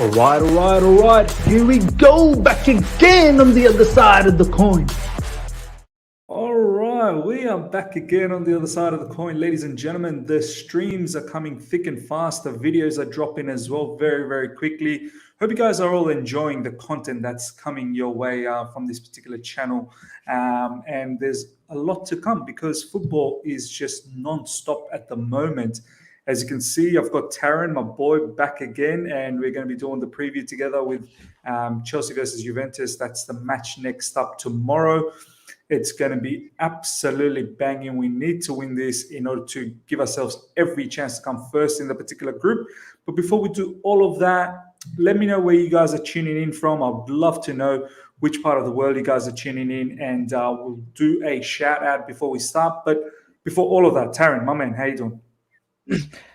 All right. Here we go, back again on the other side of the coin. All right, we are back again on the other side of the coin, ladies and gentlemen. The streams are coming thick and fast. The videos are dropping as well very, very quickly. Hope you guys are all enjoying the content that's coming your way from this particular channel. And there's a lot to come because football is just non-stop at the moment. As you can see, I've got Taron, my boy, back again, and we're going to be doing the preview together with Chelsea versus Juventus. That's the match next up tomorrow. It's going to be absolutely banging. We need to win this in order to give ourselves every chance to come first in the particular group. But before we do all of that, let me know where you guys are tuning in from. I'd love to know which part of the world you guys are tuning in, and we'll do a shout out before we start. But before all of that, Taron, my man, how you doing?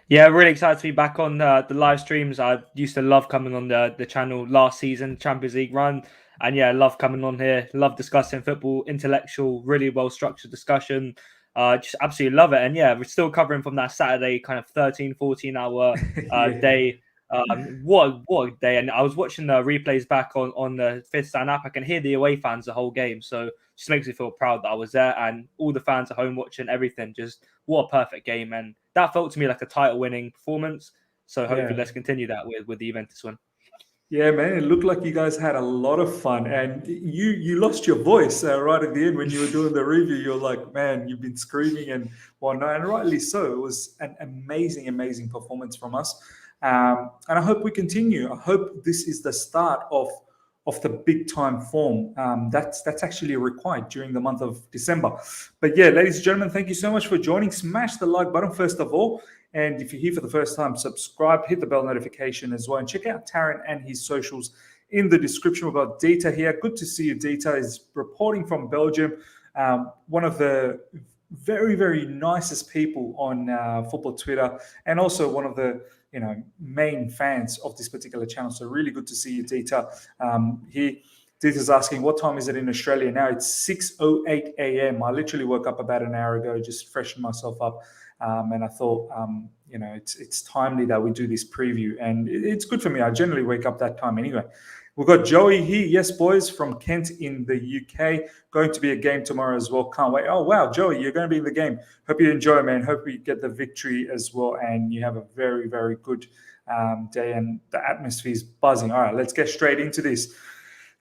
Yeah, really excited to be back on the live streams. I used to love coming on the channel last season, Champions League run. And yeah, love coming on here. Love discussing football, intellectual, really well-structured discussion. Just absolutely love it. And yeah, we're still covering from that Saturday kind of 13, 14-hour day. What a day. And I was watching the replays back on the Fifth Stand app. I can hear the away fans the whole game. So it just makes me feel proud that I was there, and all the fans at home watching everything. Just what a perfect game. And that felt to me like a title-winning performance. So hopefully let's continue that with the Juventus one. Yeah, man, it looked like you guys had a lot of fun, and you lost your voice right at the end when you were doing the review. You're like, man, you've been screaming and whatnot, and rightly so. It was an amazing performance from us, and I hope we continue. I hope this is the start of the big time form that's actually required during the month of December. But yeah, ladies and gentlemen, thank you so much for joining. Smash the like button first of all. And if you're here for the first time, subscribe, hit the bell notification as well. And check out Taron and his socials in the description. We've got Data here. Good to see you. Data is reporting from Belgium. One of the very, very nicest people on football Twitter, and also one of the main fans of this particular channel. So really good to see you, Data. Dita's asking, what time is it in Australia now? It's 6:08 a.m. I literally woke up about an hour ago, just freshened myself up. And I thought, it's timely that we do this preview, and it's good for me. I generally wake up that time anyway. We've got Joey here. Yes, boys, from Kent in the UK. Going to be a game tomorrow as well. Can't wait. Oh, wow, Joey, you're going to be in the game. Hope you enjoy, man. Hope you get the victory as well, and you have a very, very good day, and the atmosphere is buzzing. All right, let's get straight into this.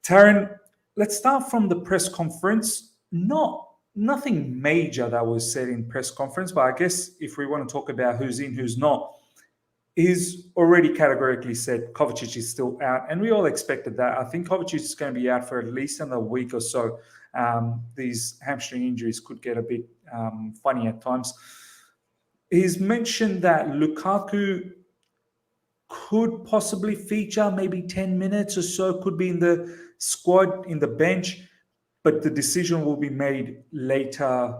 Taron, let's start from the press conference. Nothing major that was said in press conference, but I guess if we want to talk about who's in, who's not, he's already categorically said Kovacic is still out, and we all expected that. I think Kovacic is going to be out for at least another week or so. These hamstring injuries could get a bit funny at times. He's mentioned that Lukaku could possibly feature maybe 10 minutes or so, could be in the squad, in the bench, but the decision will be made later,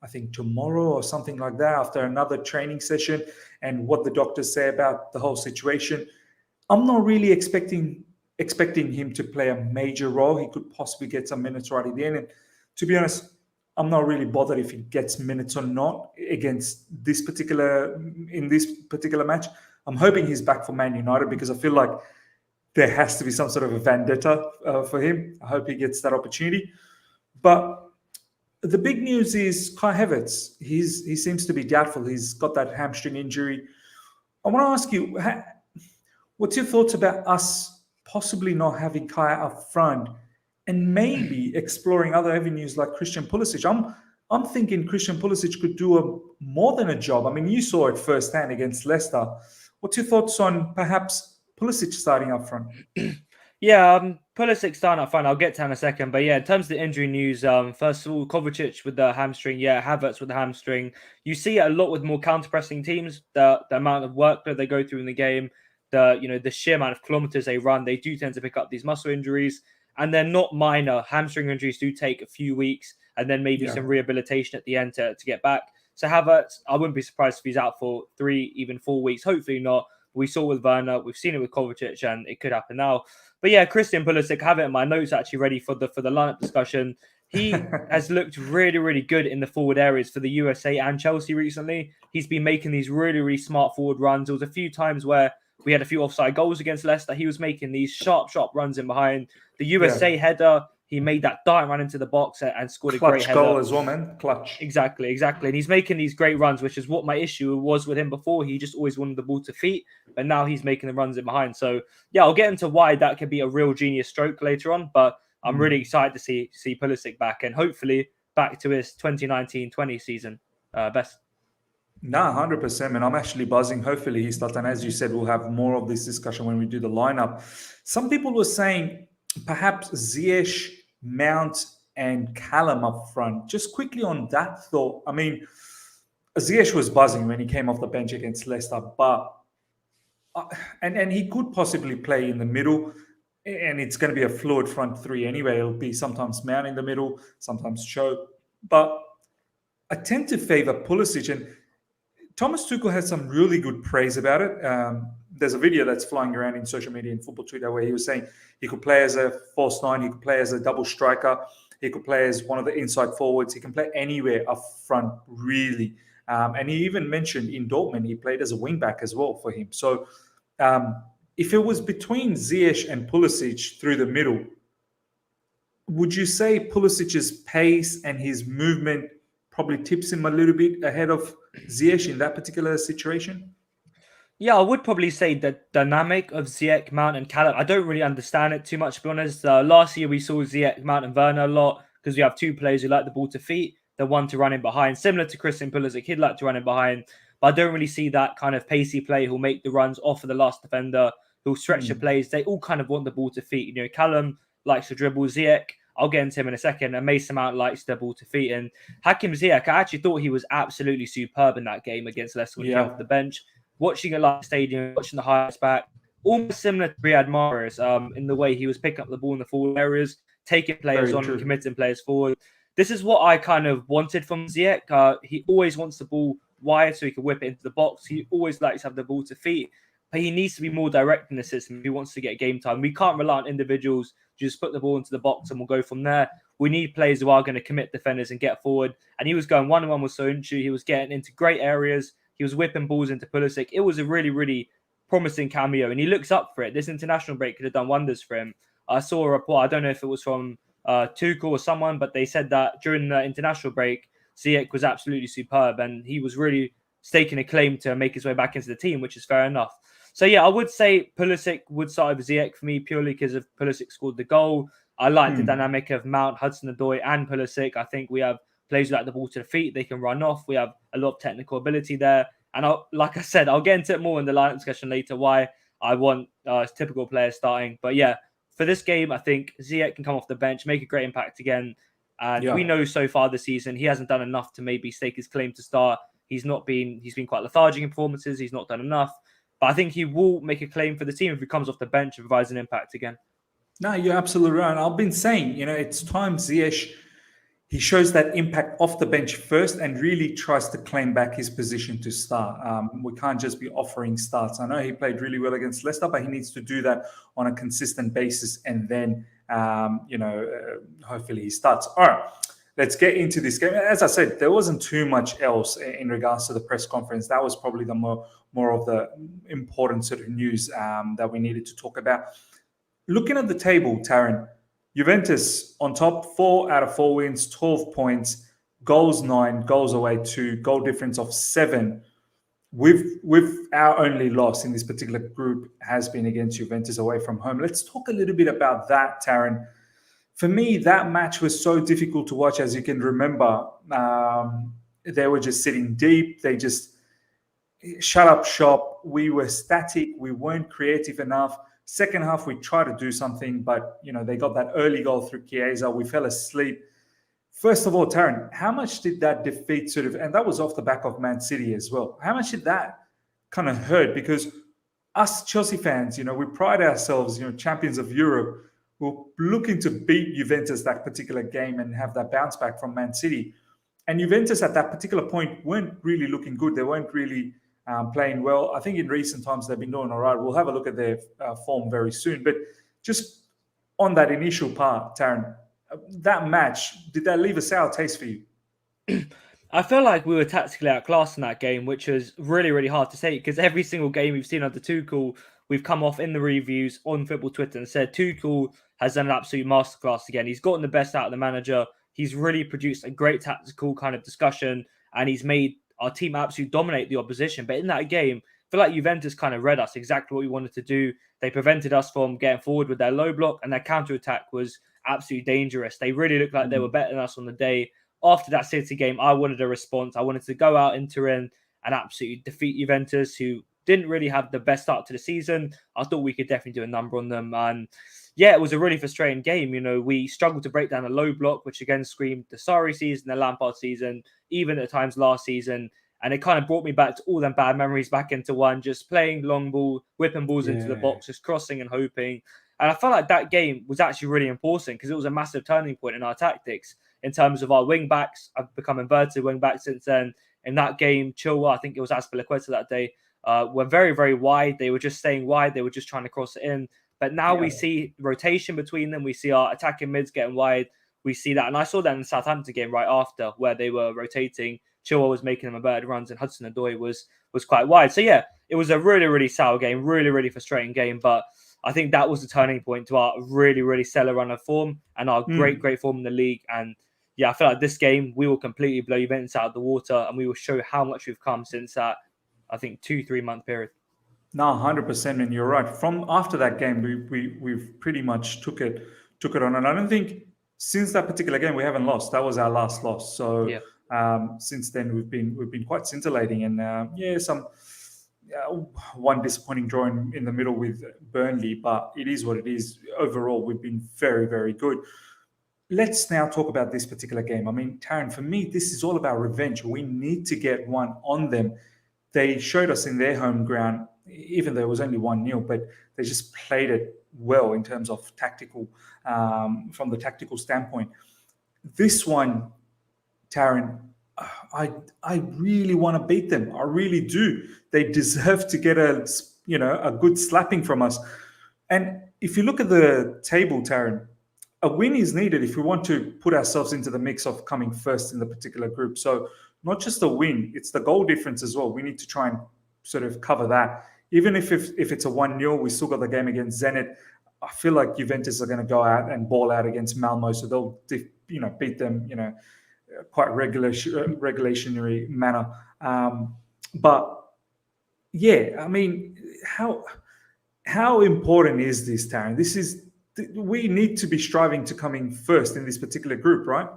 I think tomorrow or something like that, after another training session and what the doctors say about the whole situation. I'm not really expecting him to play a major role. He could possibly get some minutes right at the end. And to be honest, I'm not really bothered if he gets minutes or not against in this particular match. I'm hoping he's back for Man United because I feel like there has to be some sort of a vendetta for him. I hope he gets that opportunity. But the big news is Kai Havertz. He seems to be doubtful. He's got that hamstring injury. I want to ask you, what's your thoughts about us possibly not having Kai up front and maybe exploring other avenues like Christian Pulisic? I'm thinking Christian Pulisic could do more than a job. I mean, you saw it firsthand against Leicester. What's your thoughts on perhaps Pulisic starting up front? Yeah, Pulisic starting up front. I'll get to that in a second. But yeah, in terms of the injury news, first of all, Kovacic with the hamstring. Yeah, Havertz with the hamstring. You see it a lot with more counter-pressing teams. The amount of workload they go through in the game, the sheer amount of kilometers they run, they do tend to pick up these muscle injuries. And they're not minor. Hamstring injuries do take a few weeks and then maybe some rehabilitation at the end to get back. So Havertz, I wouldn't be surprised if he's out for 3, even 4 weeks. Hopefully not. We saw it with Werner. We've seen it with Kovacic, and it could happen now. But yeah, Christian Pulisic, have it in my notes actually ready for the lineup discussion. He has looked really, really good in the forward areas for the USA and Chelsea recently. He's been making these really, really smart forward runs. There was a few times where We had a few offside goals against Leicester. He was making these sharp runs in behind. The USA header, he made that dart run into the box and scored a great header. Clutch goal as well, man. Clutch. Exactly. And he's making these great runs, which is what my issue was with him before. He just always wanted the ball to feet, but now he's making the runs in behind. So, yeah, I'll get into why that could be a real genius stroke later on, but I'm really excited to see Pulisic back and hopefully back to his 2019-20 season best. Nah, 100%, man. I'm actually buzzing. Hopefully he starts. And as you said, we'll have more of this discussion when we do the lineup. Some people were saying perhaps Ziyech, Mount, and Callum up front. Just quickly on that thought. I mean, Ziyech was buzzing when he came off the bench against Leicester, but and he could possibly play in the middle. And it's going to be a fluid front three anyway. It'll be sometimes Mount in the middle, sometimes Cho. But I tend to favour Pulisic. And Thomas Tuchel has some really good praise about it. There's a video that's flying around in social media and football Twitter where he was saying he could play as a false nine, he could play as a double striker, he could play as one of the inside forwards, he can play anywhere up front, really. And he even mentioned in Dortmund he played as a wing-back as well for him. So if it was between Ziyech and Pulisic through the middle, would you say Pulisic's pace and his movement probably tips him a little bit ahead of Ziyech in that particular situation? Yeah, I would probably say the dynamic of Ziyech, Mount, and Callum. I don't really understand it too much, to be honest. Last year we saw Ziyech, Mount, and Werner a lot because we have two players who like the ball to feet, the one to run in behind, similar to Christian Pulisic. He'd like to run in behind, but I don't really see that kind of pacey play who'll make the runs off of the last defender, who'll stretch the plays. They all kind of want the ball to feet. You know, Callum likes to dribble. Ziyech, I'll get into him in a second, and Mason Mount likes the ball to feet. And Hakim Ziyech, I actually thought he was absolutely superb in that game against Leicester when he came off the bench. Watching it like stadium, watching the highlights back, almost similar to Riyad Mahrez in the way he was picking up the ball in the forward areas, taking players on and committing players forward. This is what I kind of wanted from Ziyech. He always wants the ball wide so he can whip it into the box. He always likes to have the ball to feet, but he needs to be more direct in the system if he wants to get game time. We can't rely on individuals to just put the ball into the box and we'll go from there. We need players who are going to commit defenders and get forward. And he was going one-on-one with Soyuncu. He was getting into great areas. He was whipping balls into Pulisic. It was a really, really promising cameo, and he looks up for it. This international break could have done wonders for him. I saw a report, I don't know if it was from Tuchel or someone, but they said that during the international break, Ziyech was absolutely superb, and he was really staking a claim to make his way back into the team, which is fair enough. So, yeah, I would say Pulisic would start over Ziyech for me purely because of Pulisic scored the goal. I like the dynamic of Mount, Hudson-Odoi, and Pulisic. I think we have players who like the ball to the feet. They can run off. We have a lot of technical ability there. And like I said, I'll get into it more in the lineup discussion later, why I want typical players starting. But yeah, for this game, I think Ziyech can come off the bench, make a great impact again. And we know so far this season, he hasn't done enough to maybe stake his claim to start. He's been quite lethargic in performances. He's not done enough. But I think he will make a claim for the team if he comes off the bench and provides an impact again. No, you're absolutely right. I've been saying, it's time Ziyech, he shows that impact off the bench first and really tries to claim back his position to start. We can't just be offering starts. I know he played really well against Leicester, but he needs to do that on a consistent basis. And then, hopefully he starts. All right, let's get into this game. As I said, there wasn't too much else in regards to the press conference. That was probably the more of the important sort of news that we needed to talk about. Looking at the table, Taron, Juventus on top, 4 out of 4 wins, 12 points, goals 9, goals away 2, goal difference of 7. With our only loss in this particular group has been against Juventus away from home. Let's talk a little bit about that, Taron. For me, that match was so difficult to watch, as you can remember. They were just sitting deep. They just shut up shop. We were static. We weren't creative enough. Second half, we tried to do something, but, they got that early goal through Chiesa. We fell asleep. First of all, Taron, how much did that defeat and that was off the back of Man City as well. How much did that kind of hurt? Because us Chelsea fans, we pride ourselves, champions of Europe. We're looking to beat Juventus that particular game and have that bounce back from Man City. And Juventus at that particular point weren't really looking good. They weren't really playing well. I think in recent times they've been doing all right. We'll have a look at their form very soon. But just on that initial part, Taron, that match, did that leave a sour taste for you? I feel like we were tactically outclassed in that game, which was really, really hard to say because every single game we've seen under Tuchel, we've come off in the reviews on Football Twitter and said Tuchel has done an absolute masterclass again. He's gotten the best out of the manager. He's really produced a great tactical kind of discussion and he's made our team absolutely dominate the opposition. But in that game, I feel like Juventus kind of read us exactly what we wanted to do. They prevented us from getting forward with their low block and their counter-attack was absolutely dangerous. They really looked like they were better than us on the day. After that City game, I wanted a response. I wanted to go out in Turin and absolutely defeat Juventus, who didn't really have the best start to the season. I thought we could definitely do a number on them. And yeah, it was a really frustrating game. You know, we struggled to break down a low block, which again screamed the Sarri season, the Lampard season, even at times last season. And it kind of brought me back to all them bad memories back into one, just playing long ball, whipping balls into the box, just crossing and hoping. And I felt like that game was actually really important because it was a massive turning point in our tactics in terms of our wing backs. I've become inverted wing backs since then. In that game, Chilwell, I think it was Azpilicueta that day, were very, very wide. They were just staying wide. They were just trying to cross it in. But now we see rotation between them. We see our attacking mids getting wide. We see that. And I saw that in the Southampton game right after where they were rotating. Chilwell was making them a better runs and Hudson-Odoi was quite wide. So yeah, it was a really, really sour game, really, really frustrating game. But I think that was the turning point to our really, really stellar run of form and our great, great form in the league. And yeah, I feel like this game, we will completely blow Juventus out of the water and we will show how much we've come since that, I think, 2-3 month period. No, 100%, and you're right. From after that game, we've pretty much took it on, and I don't think since that particular game we haven't lost. That was our last loss. So since then we've been quite scintillating, and one disappointing draw in the middle with Burnley, but it is what it is. Overall, we've been very, very good. Let's now talk about this particular game. I mean, Taron, for me, this is all about revenge. We need to get one on them. They showed us in their home ground, even though it was only 1-0, but they just played it well in terms of tactical, from the tactical standpoint. This one, Taron, I really want to beat them. I really do. They deserve to get a good slapping from us. And if you look at the table, Taron, a win is needed if we want to put ourselves into the mix of coming first in the particular group. So not just a win, it's the goal difference as well. We need to try and sort of cover that. Even if it's a 1-0, we still got the game against Zenit. I feel like Juventus are going to go out and ball out against Malmo, so they'll beat them quite regulationary manner. But yeah, I mean, how important is this, Taron? We need to be striving to come in first in this particular group, right?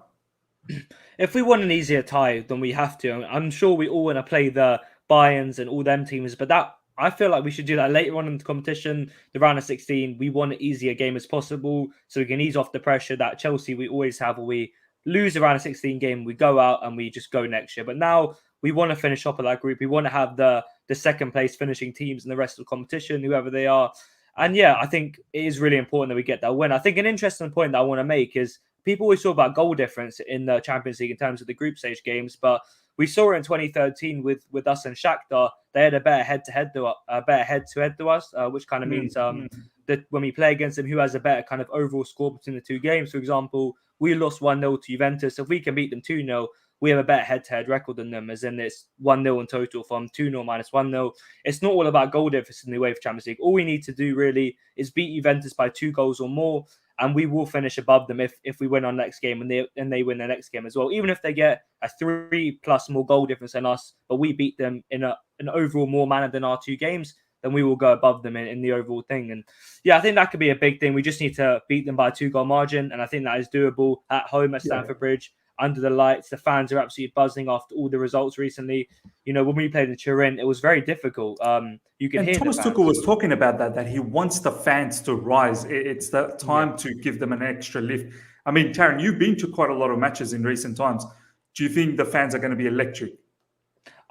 If we want an easier tie, then we have to. I'm sure we all want to play the Bayerns and all them teams, but I feel like we should do that later on in the competition, the round of 16. We want an easier game as possible so we can ease off the pressure that Chelsea we always have where we lose the round of 16 game, we go out and we just go next year. But now we want to finish up at that group. We want to have the second place finishing teams in the rest of the competition, whoever they are. And yeah, I think it is really important that we get that win. I think an interesting point that I want to make is people always talk about goal difference in the Champions League in terms of the group stage games, but we saw it in 2013 with us and Shakhtar. They had a better head-to-head to us, which kind of means that when we play against them, who has a better kind of overall score between the two games. For example, we lost 1-0 to Juventus. If we can beat them 2-0, we have a better head-to-head record than them, as in it's 1-0 in total from 2-0 minus 1-0. It's not all about goal difference in the UEFA Champions League. All we need to do really is beat Juventus by 2 goals or more, and we will finish above them if we win our next game and they win their next game as well. Even if they get a 3+ more goal difference than us, but we beat them in an overall more manner than our 2 games, then we will go above them in the overall thing. And yeah, I think that could be a big thing. We just need to beat them by a 2-goal margin, and I think that is doable at home at Stamford Bridge. Under the lights, the fans are absolutely buzzing after all the results recently. You know, when we played in Turin, it was very difficult. You can hear Thomas Tuchel was talking about that he wants the fans to rise. It's the time to give them an extra lift. I mean, Taron, you've been to quite a lot of matches in recent times. Do you think the fans are going to be electric?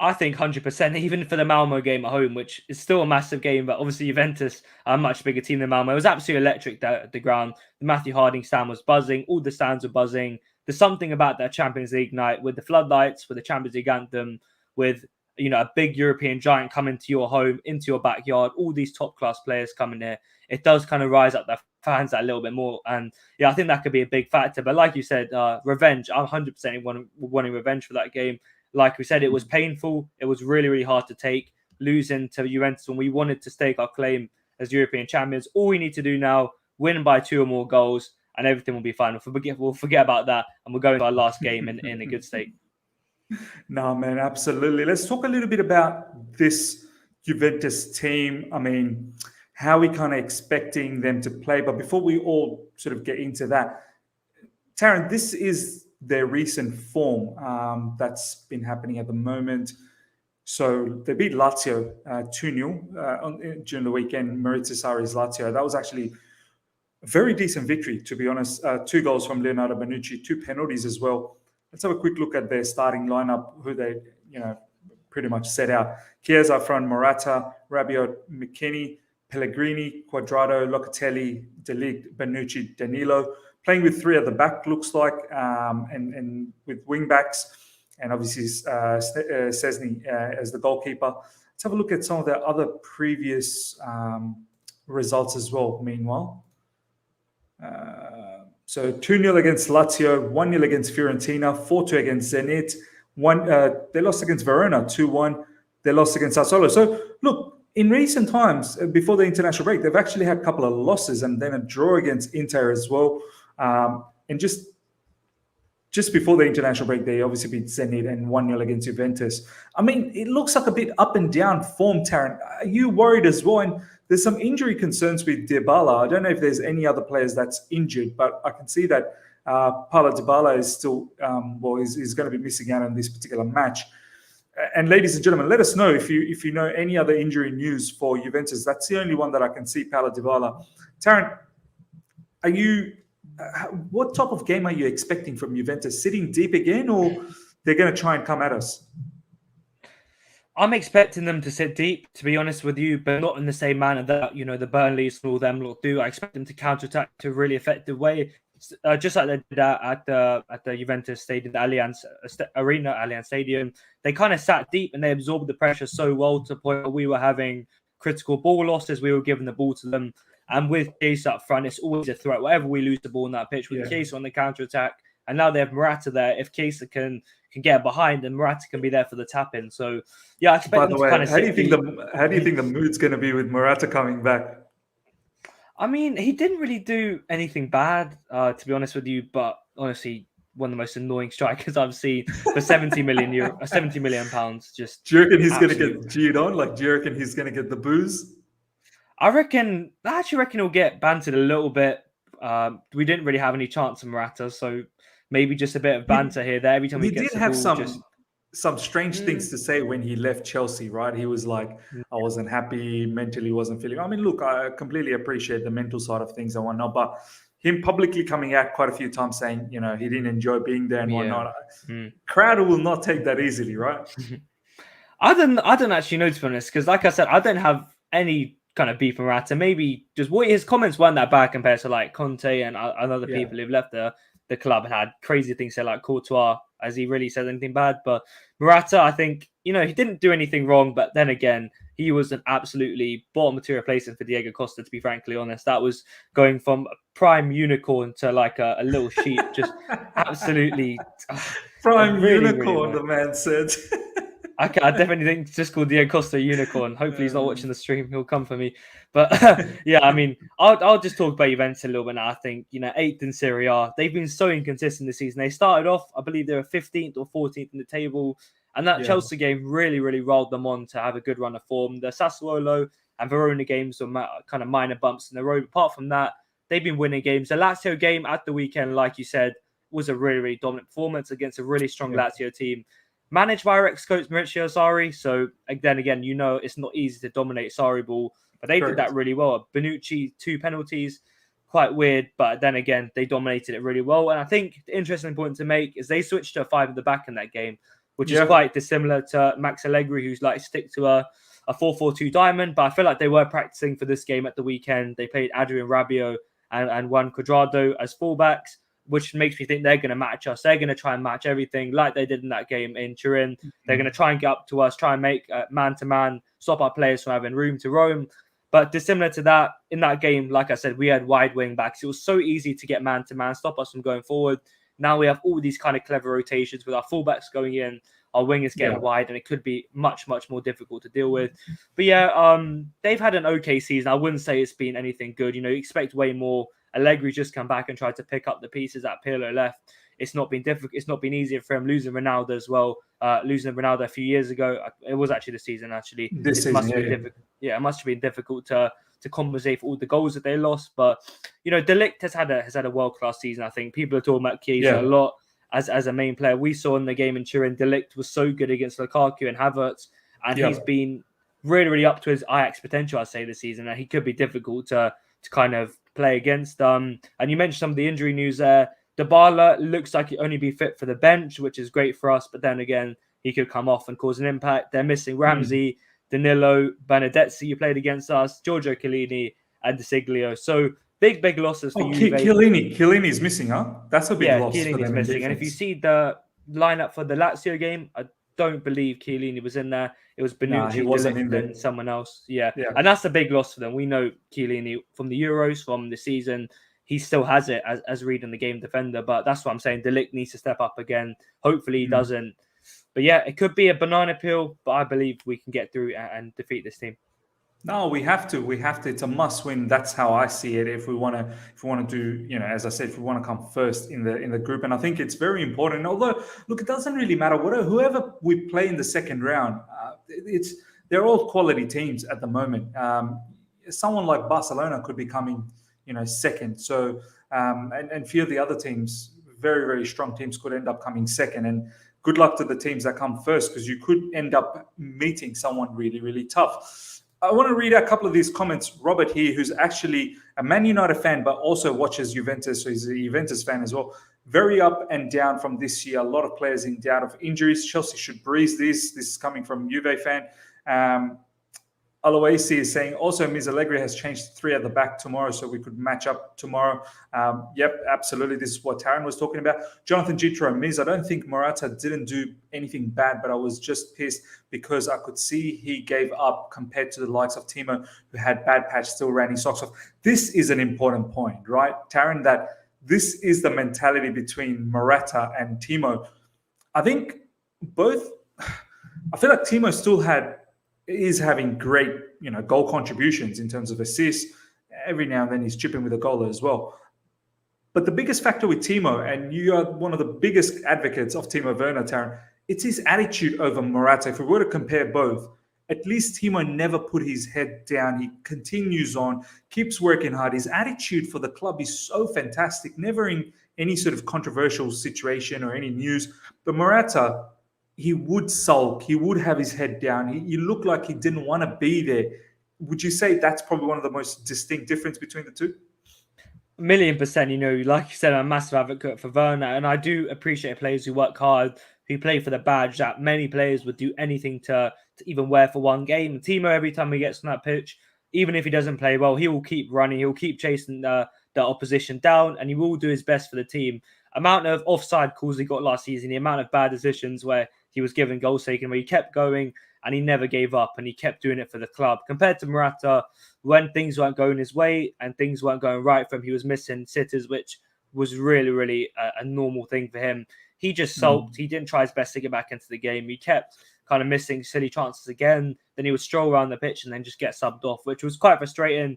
I think 100%, even for the Malmo game at home, which is still a massive game, but obviously Juventus are a much bigger team than Malmo. It was absolutely electric at the ground. The Matthew Harding stand was buzzing. All the stands were buzzing. There's something about that Champions League night with the floodlights, with the Champions League anthem, with a big European giant coming to your home, into your backyard, all these top-class players coming here. It does kind of rise up the fans a little bit more. And yeah, I think that could be a big factor. But like you said, revenge. I'm 100% wanting revenge for that game. like we said, it was painful. It was really, really hard to take, losing to Juventus when we wanted to stake our claim as European champions. All we need to do now, win by 2 or more goals, and everything will be fine. We'll forget about that, and we'll go into our last game in a good state. No, man, absolutely. Let's talk a little bit about this Juventus team. I mean, how we kind of expecting them to play. But before we all sort of get into that, Taron, this is their recent form that's been happening at the moment. So they beat Lazio 2-0 during the weekend, Maurizio Sarri's Lazio. That was actually a very decent victory, to be honest. 2 goals from Leonardo Bonucci, 2 penalties as well. Let's have a quick look at their starting lineup, who they, pretty much set out. Chiesa up front, Morata, Rabiot, McKennie, Pellegrini, Quadrado, Locatelli, De Ligt, Bonucci, Danilo. Playing with 3 at the back, looks like, and with wing backs, and obviously Szczesny as the goalkeeper. Let's have a look at some of their other previous results as well, meanwhile. So 2-0 against Lazio, 1-0 against Fiorentina, 4-2 against Zenit. They lost against Verona, 2-1. They lost against Sassuolo. So, look, in recent times, before the international break, they've actually had a couple of losses and then a draw against Inter as well. And just before the international break, they obviously beat Zenit and 1-0 against Juventus. I mean, it looks like a bit up and down form, Taron. Are you worried as well? And there's some injury concerns with Dybala. I don't know if there's any other players that's injured, but I can see that Paulo Dybala is still, is going to be missing out on this particular match. And ladies and gentlemen, let us know if you know any other injury news for Juventus. That's the only one that I can see, Paulo Dybala. Taron, what type of game are you expecting from Juventus? Sitting deep again, or they're going to try and come at us? I'm expecting them to sit deep, to be honest with you, but not in the same manner that, the Burnleys and all them lot do. I expect them to counter-attack to a really effective way, just like they did at the Juventus Stadium, the Allianz Arena, Allianz Stadium. They kind of sat deep and they absorbed the pressure so well to the point where we were having critical ball losses. We were giving the ball to them. And with Chiesa up front, it's always a threat. Wherever we lose the ball on that pitch, with Chiesa on the counter-attack, and now they have Morata there. If Chiesa can get behind, then Morata can be there for the tap-in. So, I expect them to kind of how do you think the mood's going to be with Morata coming back? I mean, he didn't really do anything bad, to be honest with you, but honestly, one of the most annoying strikers I've seen for 70 million pounds. Just, do you reckon he's going to get cheered on? Do you reckon he's going to get the booze? I actually reckon he'll get bantered a little bit. We didn't really have any chance of Morata, so maybe just a bit of banter here, there. Every time he gets the ball, some strange things to say when he left Chelsea, right? He was like, I wasn't happy, mentally wasn't feeling. I mean, look, I completely appreciate the mental side of things and whatnot, but him publicly coming out quite a few times saying, he didn't enjoy being there and whatnot. Crowd will not take that easily, right? I don't actually know, to be honest, because like I said, I don't have any kind of beef with Morata. Maybe just his comments weren't that bad compared to like Conte and other people who've left the club and had crazy things to say, like Courtois. Has he really said anything bad? But Morata, I think, he didn't do anything wrong, but then again, he was an absolutely bottom material replacement for Diego Costa, to be frankly honest. That was going from a prime unicorn to like a little sheep, just absolutely prime unicorn, the man said. I definitely think just called Diego Costa a unicorn. Hopefully he's not watching the stream. He'll come for me. But I mean, I'll just talk about Juventus a little bit now. I think, 8th in Serie A. They've been so inconsistent this season. They started off, I believe they were 15th or 14th in the table. And that Chelsea game really, really rolled them on to have a good run of form. The Sassuolo and Verona games were kind of minor bumps in the road. Apart from that, they've been winning games. The Lazio game at the weekend, like you said, was a really, really dominant performance against a really strong Lazio team. Managed by our ex-coach Maurizio Sarri, so then again, it's not easy to dominate Sarri ball, but they did that really well. Bonucci, 2 penalties, quite weird, but then again, they dominated it really well. And I think the interesting point to make is they switched to a 5 at the back in that game, which is quite dissimilar to Max Allegri, who's like stick to a 4-4-2 diamond. But I feel like they were practicing for this game at the weekend. They played Adrian Rabiot and Juan Cuadrado as fullbacks, which makes me think they're going to match us. They're going to try and match everything like they did in that game in Turin. They're going to try and get up to us, try and make man-to-man, stop our players from having room to roam. But dissimilar to that, in that game, like I said, we had wide wing backs. It was so easy to get man-to-man, stop us from going forward. Now we have all these kind of clever rotations with our fullbacks going in, our wingers getting wide, and it could be much more difficult to deal with. But they've had an okay season. I wouldn't say it's been anything good. You expect way more. Allegri just come back and tried to pick up the pieces that Pirlo left. It's not been difficult. It's not been easier for him losing Ronaldo as well. Losing Ronaldo a few years ago, it was actually the season. It must have been difficult to compensate for all the goals that they lost. But De Ligt has had a world-class season. I think people are talking about Chiesa a lot as a main player. We saw in the game in Turin, De Ligt was so good against Lukaku and Havertz, and he's been really up to his Ajax potential, I'd say, this season. And he could be difficult to kind of play against. And you mentioned some of the injury news there. Dybala looks like he'll only be fit for the bench, which is great for us. But then again, he could come off and cause an impact. They're missing Ramsey, Danilo, Benedetzi, who played against us, Giorgio Chiellini, and De Siglio. So big losses for Juve. Chiellini's missing, huh? That's a big loss for them. Chiellini's missing. And if you see the lineup for the Lazio game, I don't believe Chiellini was in there. It was Bonucci, and someone else. Yeah. And that's a big loss for them. We know Chiellini from the Euros, from the season. He still has it as reading the game defender, but that's what I'm saying. De Ligt needs to step up again. Hopefully he doesn't. But it could be a banana peel, but I believe we can get through and defeat this team. No, we have to. It's a must win. That's how I see it. If we want to do, as I said, if we want to come first in the group, and I think it's very important. Although, look, it doesn't really matter whoever we play in the second round. They're all quality teams at the moment. Someone like Barcelona could be coming, second. So, and few of the other teams, very, very strong teams, could end up coming second. And good luck to the teams that come first, because you could end up meeting someone really, really tough. I want to read out a couple of these comments. Robert here, who's actually a Man United fan, but also watches Juventus, so he's a Juventus fan as well. Very up and down from this year. A lot of players in doubt of injuries. Chelsea should breeze this. This is coming from Juve fan. Aloisi is saying, also, Ms. Allegri has changed 3 at the back tomorrow, so we could match up tomorrow. Yep, absolutely. This is what Taron was talking about. Jonathan Gitro, Ms. I don't think Morata didn't do anything bad, but I was just pissed because I could see he gave up compared to the likes of Timo, who had bad patch, still ran his socks off. This is an important point, right, Taron, that this is the mentality between Morata and Timo. I think I feel like Timo still is having great, goal contributions in terms of assists. Every now and then he's chipping with a goal as well. But the biggest factor with Timo, and you are one of the biggest advocates of Timo Werner, Taron, it's his attitude over Morata. If we were to compare both, at least Timo never put his head down. He continues on, keeps working hard. His attitude for the club is so fantastic, never in any sort of controversial situation or any news. But Morata, he would sulk. He would have his head down. He looked like he didn't want to be there. Would you say that's probably one of the most distinct difference between the two? 1,000,000%. Like you said, I'm a massive advocate for Werner, and I do appreciate players who work hard, who play for the badge, that many players would do anything to even wear for one game. Timo, every time he gets on that pitch, even if he doesn't play well, he will keep running. He'll keep chasing the opposition down, and he will do his best for the team. Amount of offside calls he got last season, the amount of bad decisions where he was given goals taken, where he kept going and he never gave up and he kept doing it for the club. Compared to Morata, when things weren't going his way and things weren't going right for him, he was missing sitters, which was really a normal thing for him. He just sulked. He didn't try his best to get back into the game. He kept kind of missing silly chances again. Then he would stroll around the pitch and then just get subbed off, which was quite frustrating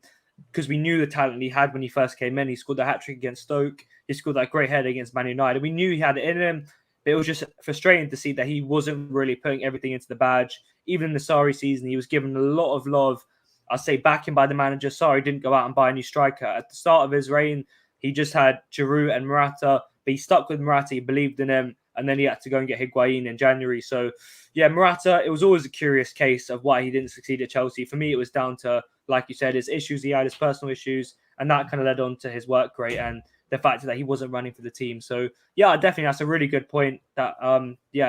because we knew the talent he had when he first came in. He scored the hat-trick against Stoke. He scored that great header against Man United. We knew he had it in him. But it was just frustrating to see that he wasn't really putting everything into the badge. Even in the Sarri season, he was given a lot of love, I'll say, backing by the manager. Sarri didn't go out and buy a new striker. At the start of his reign, he just had Giroud and Morata, but he stuck with Morata, he believed in him, and then he had to go and get Higuain in January. So, yeah, Morata, it was always a curious case of why he didn't succeed at Chelsea. For me, it was down to, like you said, his issues he had, his personal issues, and that kind of led on to his work rate and the fact that he wasn't running for the team. So, yeah, definitely that's a really good point that,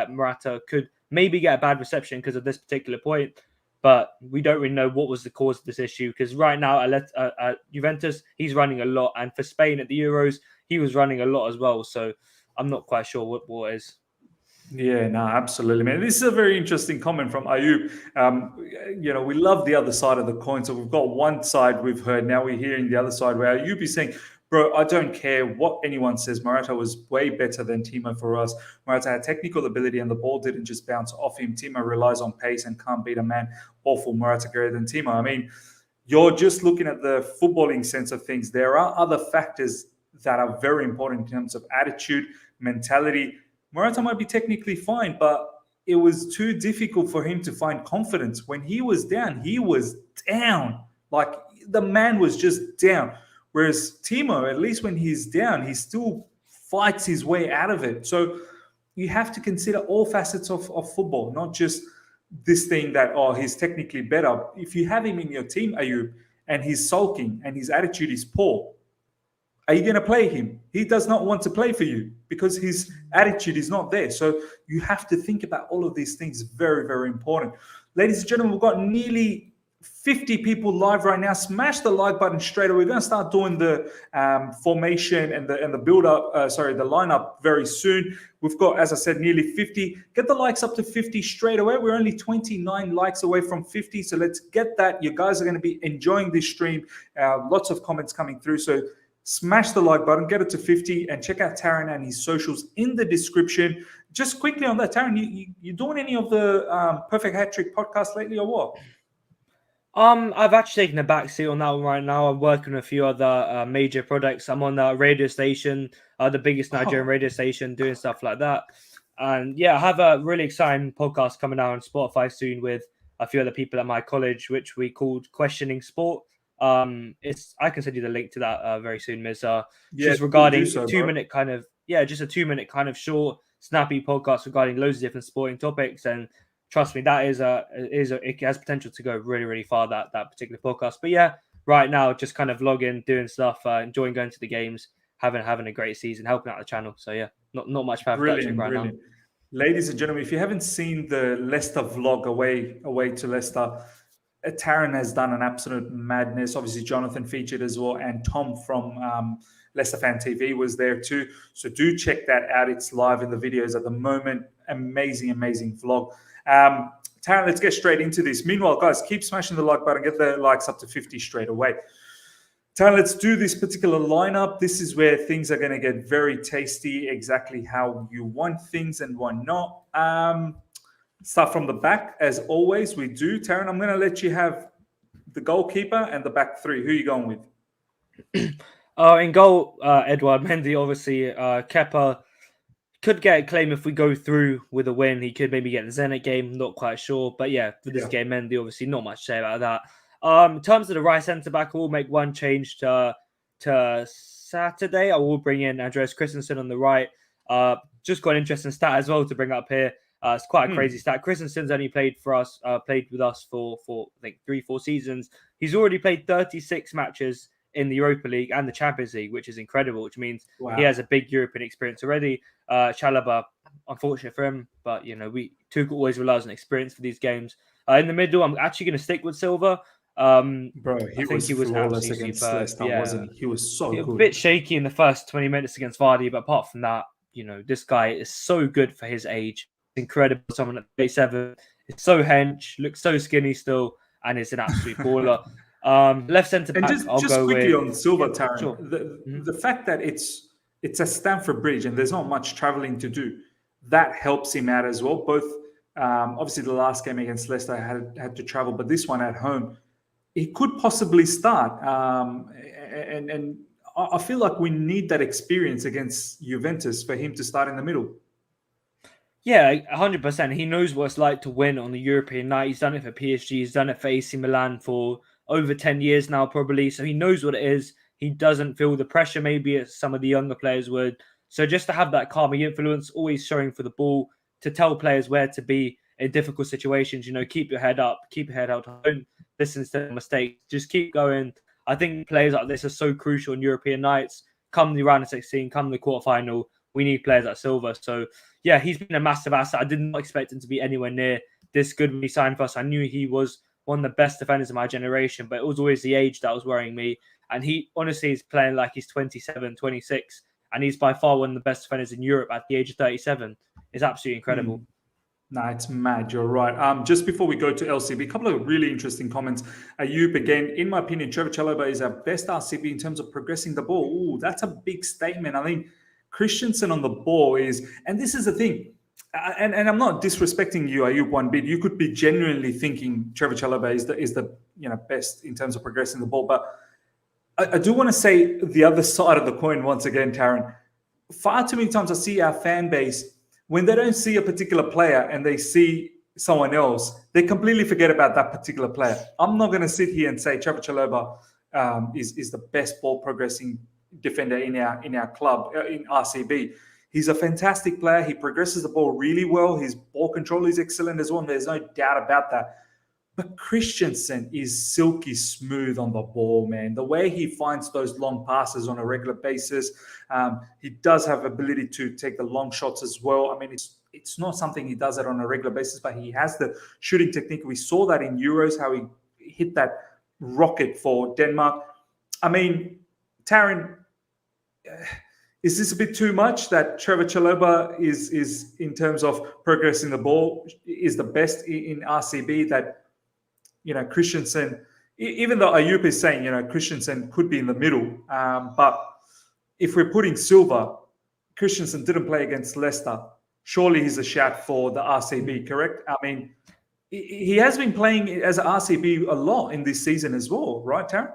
Morata could maybe get a bad reception because of this particular point, but we don't really know what was the cause of this issue because right now at Juventus, he's running a lot, and for Spain at the Euros, he was running a lot as well. So I'm not quite sure what is. Yeah, no, absolutely, man. This is a very interesting comment from Ayub. We love the other side of the coin. So we've got one side we've heard. Now we're hearing the other side where Ayub is saying, Bro, I don't care what anyone says. Morata was way better than Timo for us. Morata had technical ability and the ball didn't just bounce off him. Timo relies on pace and can't beat a man awful Morata greater than Timo. I mean, you're just looking at the footballing sense of things. There are other factors that are very important in terms of attitude, mentality. Morata might be technically fine, but it was too difficult for him to find confidence. When he was down, he was down. Like, the man was just down. Whereas Timo, at least when he's down, he still fights his way out of it. So you have to consider all facets of football, not just this thing that, oh, he's technically better. If you have him in your team, Ayub, and he's sulking and his attitude is poor, are you going to play him? He does not want to play for you because his attitude is not there. So you have to think about all of these things. Very, very important. Ladies and gentlemen, we've got nearly 50 people live right now. Smash the like button straight away. We're going to start doing the formation and the build up, the lineup very soon. We've got, as I said, nearly 50. Get the likes up to 50 straight away. We're only 29 likes away from 50. So let's get that. You guys are going to be enjoying this stream. Lots of comments coming through. So smash the like button, get it to 50, and check out Taron and his socials in the description. Just quickly on that, Taron, you doing any of the Perfect Hat Trick podcast lately or what? I've actually taken a back seat on that one right now. I'm working on a few other major products. I'm on the radio station, the biggest Nigerian radio station, doing stuff like that. And yeah, I have a really exciting podcast coming out on Spotify soon with a few other people at my college, which we called Questioning Sport. I can send you the link to that very soon, Miz. Just regarding a 2-minute kind of, just a 2-minute kind of short, snappy podcast regarding loads of different sporting topics. And trust me, that it has potential to go really, really far, that particular podcast. But yeah, right now, just kind of vlogging, doing stuff, enjoying going to the games, having a great season, helping out the channel. So yeah, not much for brilliant now. Ladies and gentlemen, if you haven't seen the Leicester vlog away to Leicester, Taron has done an absolute madness. Obviously, Jonathan featured as well, and Tom from Leicester Fan TV was there too. So do check that out. It's live in the videos at the moment. Amazing vlog. Taron, let's get straight into this. Meanwhile, guys, keep smashing the like button. Get the likes up to 50 straight away. Taron, let's do this particular lineup. This is where things are going to get very tasty, exactly how you want things and why not. Start from the back, as always, we do. Taron, I'm going to let you have the goalkeeper and the back three. Who are you going with? In goal, Edouard Mendy, obviously. Kepa could get a claim if we go through with a win. He could maybe get the Zenit game, not quite sure. But yeah, for this game, Mendy, obviously, not much to say about that. In terms of the right centre-back, I will make one change to Saturday. I will bring in Andreas Christensen on the right. Just got an interesting stat as well to bring up here. It's quite a crazy stat. Christensen's only played with us for I think 3-4 seasons. He's already played 36 matches in the Europa League and the Champions League, which is incredible, which means he has a big European experience already. Chalobah, unfortunate for him, but Tuchel always relies on experience for these games. In the middle, I'm actually going to stick with Silva. Bro, he was flawless against Leicester, wasn't he? He was so good. A bit shaky in the first 20 minutes against Vardy, but apart from that, this guy is so good for his age. Incredible. Someone at 37 is so hench, looks so skinny still, and is an absolute baller. Left centre back. And just quickly on Silva, Taron, sure. The fact that it's a Stamford Bridge and there's not much travelling to do, that helps him out as well. Both obviously the last game against Leicester had to travel, but this one at home, he could possibly start. And I feel like we need that experience against Juventus for him to start in the middle. Yeah, 100%. He knows what it's like to win on the European night. He's done it for PSG. He's done it for AC Milan for over 10 years now, probably. So he knows what it is. He doesn't feel the pressure maybe as some of the younger players would. So just to have that calming influence, always showing for the ball, to tell players where to be in difficult situations, keep your head up, keep your head out. Don't listen to mistakes. Just keep going. I think players like this are so crucial on European nights. Come the round of 16, come the quarterfinal, we need players like Silva. So yeah, he's been a massive asset. I did not expect him to be anywhere near this good when he signed for us. I knew he was one of the best defenders of my generation, but it was always the age that was worrying me. And he honestly is playing like he's 27, 26, and he's by far one of the best defenders in Europe at the age of 37. It's absolutely incredible. No, it's mad. You're right. Just before we go to LCB, a couple of really interesting comments. Ayub, again, in my opinion, Trevor Chalobah is our best RCB in terms of progressing the ball. Ooh, that's a big statement. I mean, Christensen on the ball is, and this is the thing, and I'm not disrespecting you, Ayub, one bit. You could be genuinely thinking Trevor Chalobah is the best in terms of progressing the ball, but I do want to say the other side of the coin once again, Taron. Far too many times I see our fan base, when they don't see a particular player and they see someone else, they completely forget about that particular player. I'm not going to sit here and say Trevor Chalobah is the best ball progressing defender in our club, in RCB. He's a fantastic player. He progresses the ball really well. His ball control is excellent as well. There's no doubt about that. But Christensen is silky smooth on the ball, man. The way he finds those long passes on a regular basis, he does have ability to take the long shots as well. I mean, it's not something he does it on a regular basis, but he has the shooting technique. We saw that in Euros, how he hit that rocket for Denmark. I mean, Taron, is this a bit too much that Trevor Chalobah is in terms of progressing the ball, is the best in RCB, that Christensen, even though Ayub is saying, Christensen could be in the middle. But if we're putting Silva, Christensen didn't play against Leicester. Surely he's a shout for the RCB, correct? I mean, he has been playing as an RCB a lot in this season as well, right, Taron?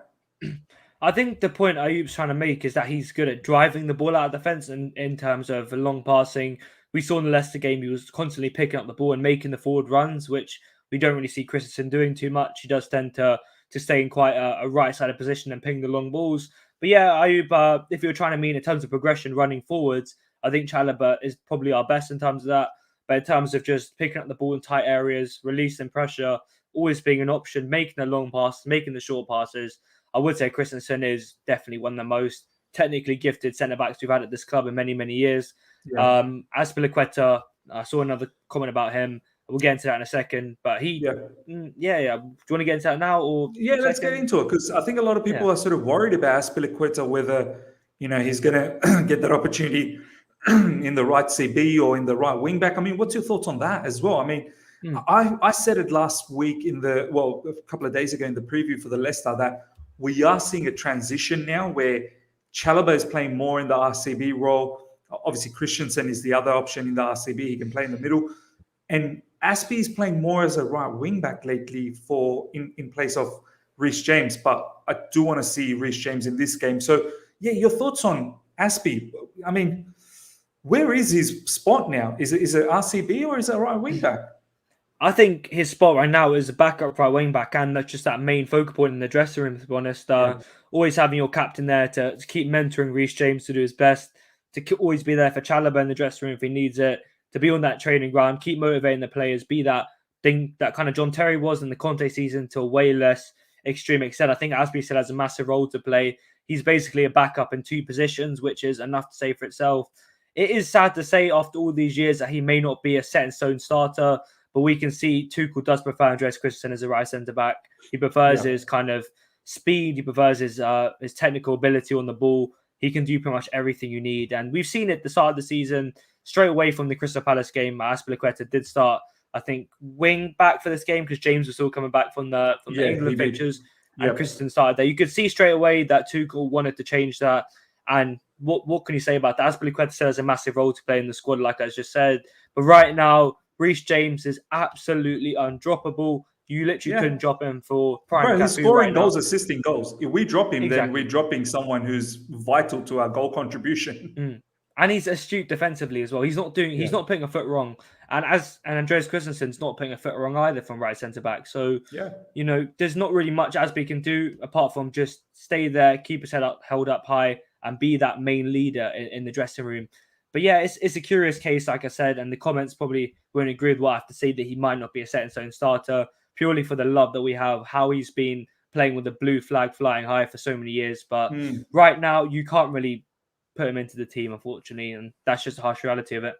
I think the point Ayub's trying to make is that he's good at driving the ball out of the fence and in terms of long passing. We saw in the Leicester game, he was constantly picking up the ball and making the forward runs, which we don't really see Christensen doing too much. He does tend to stay in quite a right-sided position and ping the long balls. But yeah, Ayub, if you're trying to mean in terms of progression running forwards, I think Chalobah is probably our best in terms of that. But in terms of just picking up the ball in tight areas, releasing pressure, always being an option, making the long passes, making the short passes, I would say Christensen is definitely one of the most technically gifted centre-backs we've had at this club in many, many years. Yeah. Azpilicueta, I saw another comment about him. We'll get into that in a second, but he, yeah. Do you want to get into that now, or let's get into it, because I think a lot of people are sort of worried about Azpilicueta, whether he's going to get that opportunity in the right CB or in the right wing back. I mean, what's your thoughts on that as well? I mean, I said it last week a couple of days ago in the preview for the Leicester, that we are seeing a transition now where Chalobah is playing more in the RCB role. Obviously, Christensen is the other option in the RCB. He can play in the middle, and Aspie is playing more as a right wing back lately in place of Reece James, but I do want to see Reece James in this game. So, your thoughts on Aspie? I mean, where is his spot now? Is it RCB or is it a right wing back? I think his spot right now is a backup right wing back, and that's just that main focal point in the dressing room, to be honest. Always having your captain there to keep mentoring Reece James to do his best, to always be there for Chalobah in the dressing room if he needs it, to be on that training ground, keep motivating the players, be that thing that kind of John Terry was in the Conte season to a way less extreme extent. I think Aspie still has a massive role to play. He's basically a backup in two positions, which is enough to say for itself. It is sad to say after all these years that he may not be a set-in-stone starter, but we can see Tuchel does prefer Andreas Christensen as a right centre-back. He prefers his kind of speed. He prefers his technical ability on the ball. He can do pretty much everything you need. And we've seen it at the start of the season, straight away from the Crystal Palace game. Azpilicueta did start, I think, wing back for this game because James was still coming back from the England pictures. And Christensen started there. You could see straight away that Tuchel wanted to change that. And what can you say about that? Azpilicueta still has a massive role to play in the squad, like I just said. But right now, Reece James is absolutely undroppable. You literally couldn't drop him for prime. He's scoring goals, assisting goals. If we drop him, then we're dropping someone who's vital to our goal contribution. And he's astute defensively as well. He's not putting a foot wrong. And Andreas Christensen's not putting a foot wrong either from right centre back. So there's not really much Aspie can do apart from just stay there, keep his head held up high, and be that main leader in the dressing room. But it's a curious case, like I said, and the comments probably won't agree with what I have to say, that he might not be a set-in-stone starter purely for the love that we have, how he's been playing with the blue flag flying high for so many years. But right now, you can't really put him into the team, unfortunately, and that's just a harsh reality of it.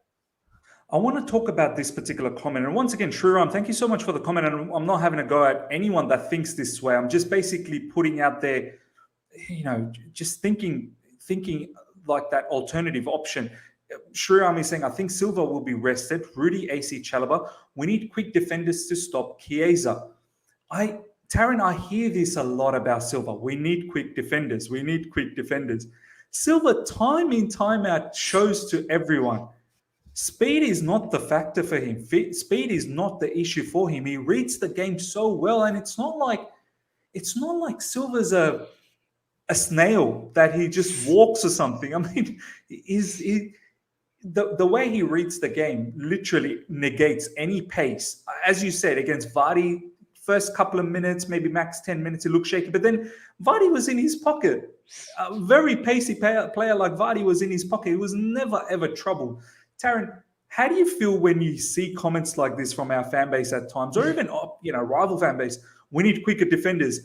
I want to talk about this particular comment. And once again, Shriram, thank you so much for the comment. And I'm not having a go at anyone that thinks this way. I'm just basically putting out there, just thinking like that alternative option. Sriram is saying, I think Silva will be rested. Rudy, AC, Chalobah. We need quick defenders to stop Chiesa. Taron, I hear this a lot about Silva. We need quick defenders. We need quick defenders. Silva, time in, time out, shows to everyone. Speed is not the factor for him. Speed is not the issue for him. He reads the game so well, and it's not like Silva's a snail that he just walks or something. I mean, the way he reads the game literally negates any pace. As you said, against Vardy, first couple of minutes, maybe max 10 minutes, it looked shaky. But then Vardy was in his pocket. A very pacey player like Vardy was in his pocket. He was never, ever troubled. Taron, how do you feel when you see comments like this from our fan base at times, or even rival fan base? We need quicker defenders.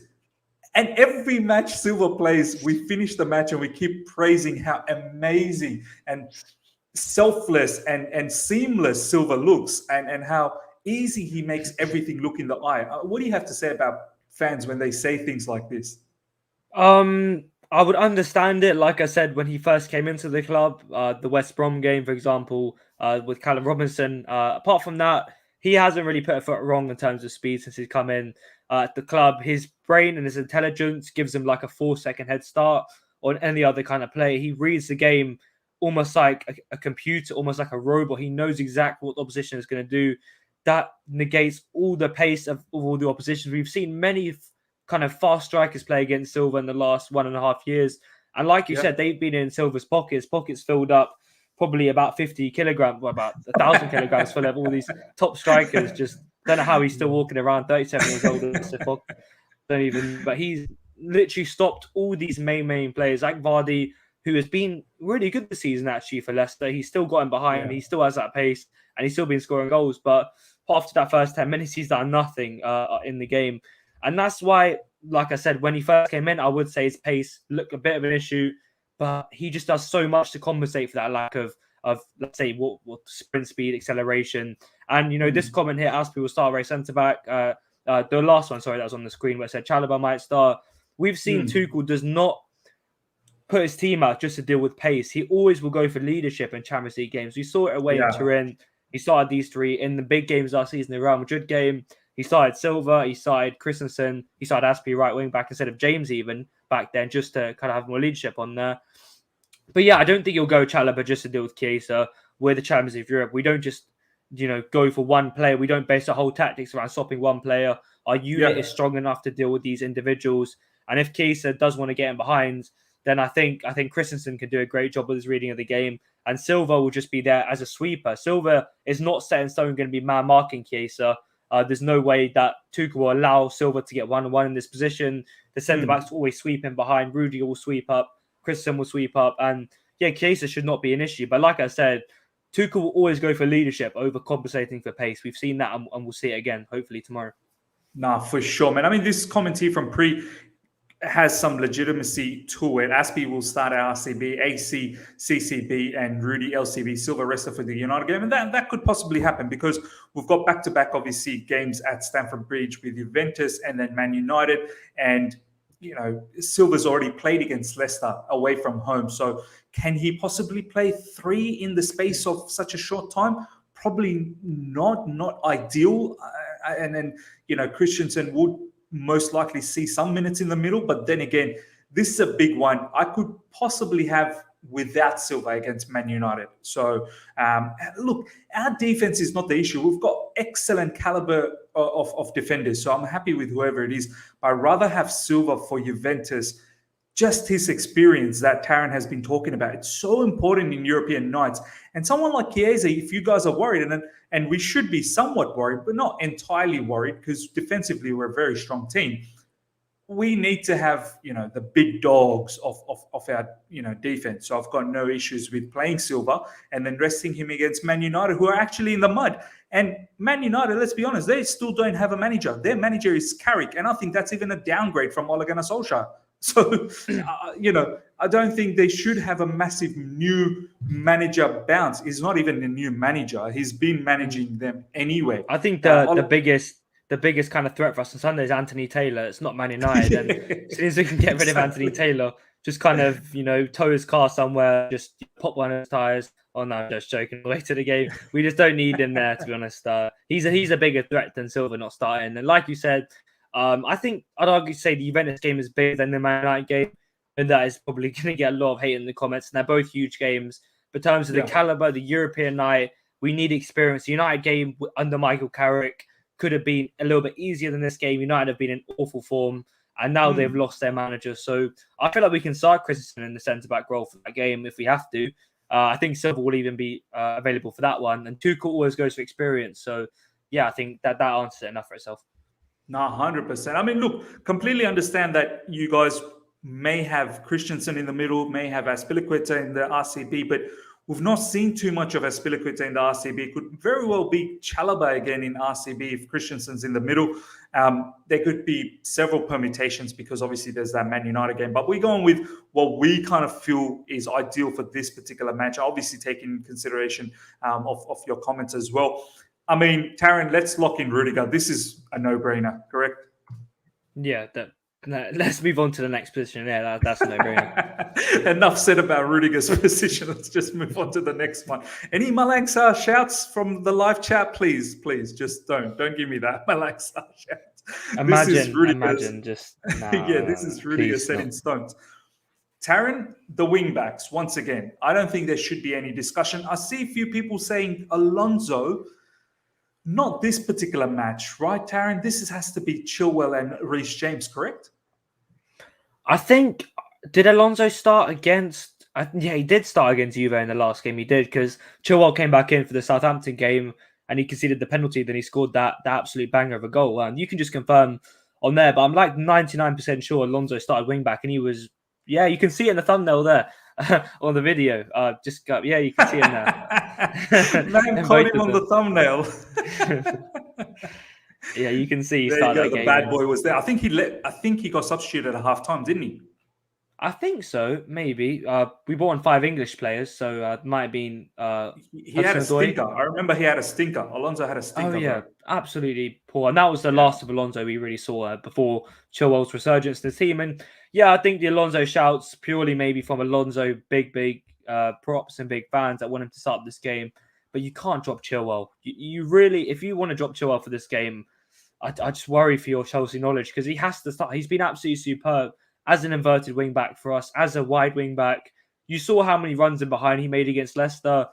And every match Silva plays, we finish the match and we keep praising how amazing and selfless and seamless Silva looks, and how easy he makes everything look in the eye. What do you have to say about fans when they say things like this? I would understand it. Like I said, when he first came into the club, the West Brom game, for example, with Callum Robinson. Apart from that, he hasn't really put a foot wrong in terms of speed since he's come in at the club. His brain and his intelligence gives him like a 4-second head start on any other kind of player. He reads the game almost like a computer, almost like a robot. He knows exactly what the opposition is going to do. That negates all the pace of all the opposition. We've seen many kind of fast strikers play against Silva in the last 1.5 years. And like you said, they've been in Silva's pockets filled up probably about 50 kilograms, about 1,000 kilograms full of all these top strikers. Just don't know how he's still walking around, 37 years old. But he's literally stopped all these main players like Vardy, who has been really good this season actually for Leicester. He's still got him behind. He still has that pace, and he's still been scoring goals. But after that first 10 minutes, he's done nothing in the game. And that's why, like I said, when he first came in, I would say his pace looked a bit of an issue, but he just does so much to compensate for that lack of let's say, what sprint speed, acceleration. And, this comment here, Aspie will start race centre-back. The last one, sorry, that was on the screen where it said Chalobah might start. We've seen Tuchel does not put his team out just to deal with pace. He always will go for leadership in Champions League games. We saw it away in Turin. He started these three in the big games last season, the Real Madrid game. He started Silva, he started Christensen, he started Aspie right wing back instead of James even back then, just to kind of have more leadership on there. But yeah, I don't think you'll go Chalobah just to deal with Chiesa. We're the champions of Europe. We don't just, go for one player. We don't base our whole tactics around stopping one player. Our unit is strong enough to deal with these individuals. And if Chiesa does want to get in behind, then I think Christensen can do a great job with his reading of the game. And Silva will just be there as a sweeper. Silva is not set in stone going to be man marking Chiesa. There's no way that Tuchel will allow Silva to get 1-on-1 in this position. The centre-backs always sweep in behind. Rudy will sweep up. Christensen will sweep up. And Chiesa should not be an issue. But like I said, Tuchel will always go for leadership over compensating for pace. We've seen that and we'll see it again, hopefully tomorrow. Nah, for sure, man. I mean, this comment here from Pre has some legitimacy to it. Aspie will start at RCB, AC, CCB, and Rudy, LCB, Silva, rested for the United game. And that could possibly happen because we've got back-to-back, obviously, games at Stamford Bridge with Juventus and then Man United. And, Silva's already played against Leicester away from home. So can he possibly play 3 in the space of such a short time? Probably not ideal. And then, Christensen would most likely see some minutes in the middle. But then again, this is a big one. I could possibly have without Silva against Man United. So, look, our defense is not the issue. We've got excellent caliber of defenders. So I'm happy with whoever it is. But I'd rather have Silva for Juventus. Just his experience that Taron has been talking about. It's so important in European nights. And someone like Chiesa, if you guys are worried, and we should be somewhat worried, but not entirely worried because defensively we're a very strong team. We need to have, the big dogs of our, defense. So I've got no issues with playing Silva and then resting him against Man United, who are actually in the mud. And Man United, let's be honest, they still don't have a manager. Their manager is Carrick. And I think that's even a downgrade from Ole Gunnar Solskjaer. So, I don't think they should have a massive new manager bounce. He's not even a new manager. He's been managing them anyway. I think the biggest kind of threat for us on Sunday is Anthony Taylor. It's not Man United. And as soon as we can get rid of Anthony Taylor, just kind of, tow his car somewhere, just pop one of his tires. Oh no, just joking. Away to the game. We just don't need him there, to be honest. He's a bigger threat than Silva not starting. And like you said, I think I'd argue to say the Juventus game is bigger than the Man United game, and that is probably going to get a lot of hate in the comments. And they're both huge games. But in terms of the caliber, the European night, we need experience. The United game under Michael Carrick could have been a little bit easier than this game. United have been in awful form, and now they've lost their manager. So I feel like we can start Christensen in the centre-back role for that game if we have to. I think Silva will even be available for that one. And Tuchel always goes for experience. So, yeah, I think that answers it enough for itself. No, 100%. I mean, look, completely understand that you guys may have Christensen in the middle, may have Azpilicueta in the RCB, but we've not seen too much of Azpilicueta in the RCB. It could very well be Chalobah again in RCB if Christensen's in the middle. There could be several permutations because obviously there's that Man United game. But we're going with what we kind of feel is ideal for this particular match, obviously taking into consideration of your comments as well. I mean, Taron, let's lock in Rudiger. This is a no-brainer, correct? Yeah, let's move on to the next position. Yeah, that's a no-brainer. Enough said about Rudiger's position. Let's just move on to the next one. Any Malang Sarr shouts from the live chat? Please, just don't give me that Malang Sarr shout. Imagine just this is Rudiger set in stone. Taron, the wing backs, once again, I don't think there should be any discussion. I see a few people saying Alonso. Not this particular match, right, Taron? This has to be Chilwell and Reece James, correct? I think, did Alonso start against... Yeah, he did start against Juve in the last game. He did, because Chilwell came back in for the Southampton game and he conceded the penalty. Then he scored that absolute banger of a goal. And you can just confirm on there, but I'm like 99% sure Alonso started wing-back and he was... Yeah, you can see it in the thumbnail there. On the video, you can see him there. Man caught him on the thumbnail. Yeah, you can see. The bad boy was there. I think he got substituted at half time, didn't he? I think so. Maybe we brought on 5 English players, so it might have been. He had a stinker. I remember he had a stinker. Alonso had a stinker. Oh yeah, absolutely poor. And that was the last of Alonso we really saw before Chilwell's resurgence in the team. And yeah, I think the Alonso shouts purely maybe from Alonso, big props and big fans that want him to start this game. But you can't drop Chilwell. You really, if you want to drop Chilwell for this game, I just worry for your Chelsea knowledge because he has to start. He's been absolutely superb as an inverted wing back for us, as a wide wing back. You saw how many runs in behind he made against Leicester.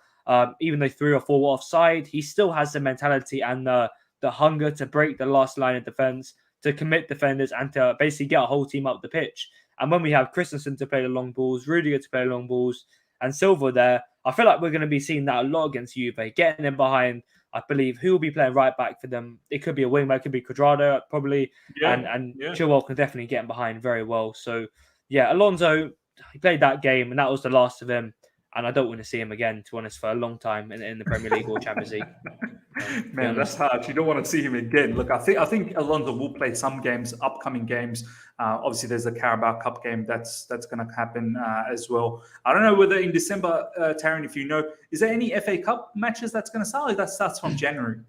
Even though 3 or 4 were offside, he still has the mentality and the hunger to break the last line of defense, to commit defenders and to basically get a whole team up the pitch. And when we have Christensen to play the long balls, Rudiger to play the long balls, and Silva there, I feel like we're going to be seeing that a lot against Juve, getting them behind. I believe who will be playing right back for them. It could be a wingback, it could be Cuadrado probably, and Chilwell can definitely get him behind very well. So yeah, Alonso, he played that game and that was the last of him. And I don't want to see him again, to be honest, for a long time in the Premier League or Champions League. Man, that's hard. You don't want to see him again. Look, I think Alonso will play some games, upcoming games. Obviously, there's the Carabao Cup game that's going to happen as well. I don't know whether in December, Taron, if you know, is there any FA Cup matches that's going to start? Or that starts from January.